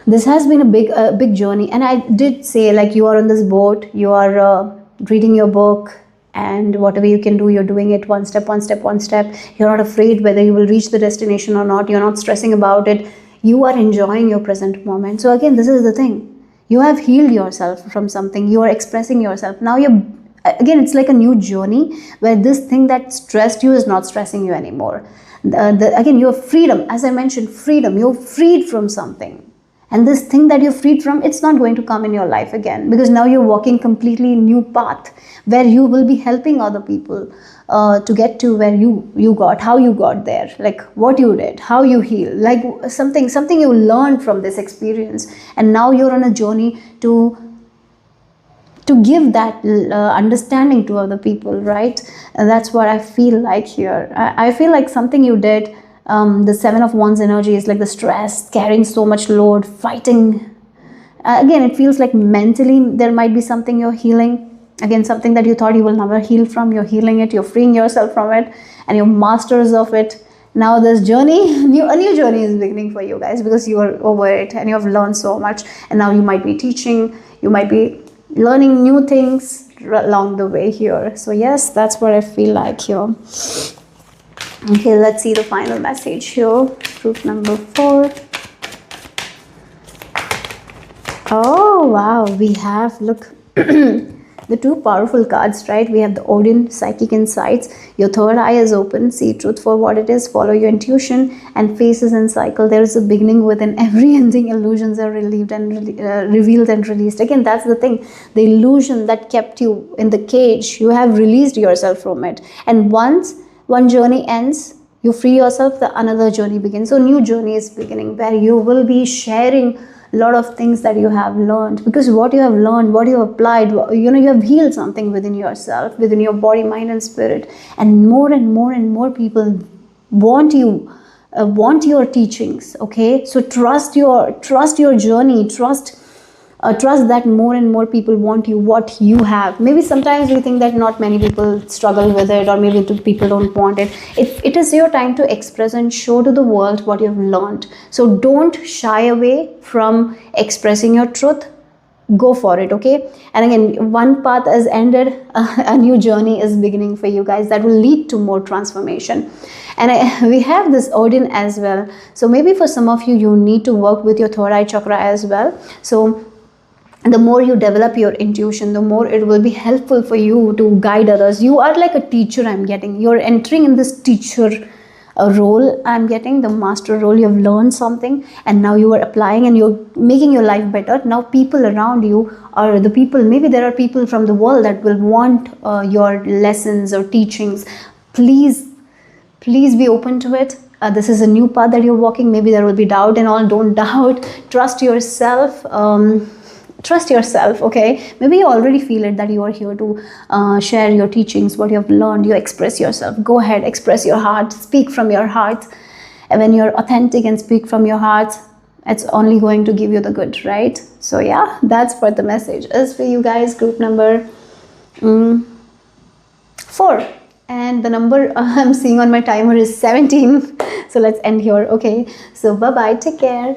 this has been a big journey. And I did say, like, you are on this boat, you are reading your book, and whatever you can do, you're doing it one step. You're not afraid whether you will reach the destination or not. You're not stressing about it. You are enjoying your present moment. So again, this is the thing. You have healed yourself from something. You are expressing yourself. Now again, it's like a new journey, where this thing that stressed you is not stressing you anymore. Again, you have freedom. As I mentioned, freedom. You're freed from something. And this thing that you're freed from, it's not going to come in your life again, because now you're walking completely new path, where you will be helping other people to get to where you got, how you got there, like what you did, how you heal, like something you learned from this experience. And now you're on a journey to to give that understanding to other people, right? And that's what I feel like here. I feel like something you did, the Seven of Wands energy is like the stress, carrying so much load, fighting. Again, it feels like mentally there might be something you're healing. Again, something that you thought you will never heal from, you're healing it, you're freeing yourself from it, and you're masters of it. Now this journey, a new journey is beginning for you guys, because you are over it and you have learned so much, and now you might be teaching, you might be learning new things along the way here. So yes, that's what I feel like here. Okay, let's see the final message here. Group number 4. Oh wow, we have, look, the two powerful cards, right? We have the Odin, psychic insights. Your third eye is open. See truth for what it is. Follow your intuition. And phases and cycle. There is a beginning within every ending. Illusions are relieved and revealed and released. Again, that's the thing. The illusion that kept you in the cage, you have released yourself from it. And once one journey ends, you free yourself, the another journey begins. So new journey is beginning, where you will be sharing lot of things that you have learned, because what you have learned, what you have applied, you know, you have healed something within yourself, within your body, mind and spirit, and more people want you, want your teachings. Okay, so trust your journey, trust that more and more people want you, what you have. Maybe sometimes we think that not many people struggle with it, or maybe people don't want it. It is your time to express and show to the world what you have learned. So don't shy away from expressing your truth. Go for it. Okay, and again, one path has ended, a new journey is beginning for you guys that will lead to more transformation. And we have this Odin as well. So maybe for some of you, you need to work with your third eye chakra as well. So the more you develop your intuition, the more it will be helpful for you to guide others. You are like a teacher, I'm getting. You're entering in this teacher role, I'm getting, the master role. You have learned something and now you are applying and you're making your life better. Now people around you are the people, maybe there are people from the world that will want your lessons or teachings. Please be open to it. This is a new path that you're walking. Maybe there will be doubt and all. Don't doubt. Trust yourself. Trust yourself. Okay, maybe you already feel it, that you are here to share your teachings, what you have learned. You express yourself. Go ahead, express your heart, speak from your heart. And when you're authentic and speak from your heart, it's only going to give you the good, right? So yeah, that's what the message is for you guys. Group number 4, and the number I'm seeing on my timer is 17. So let's end here. Okay, so bye bye, take care.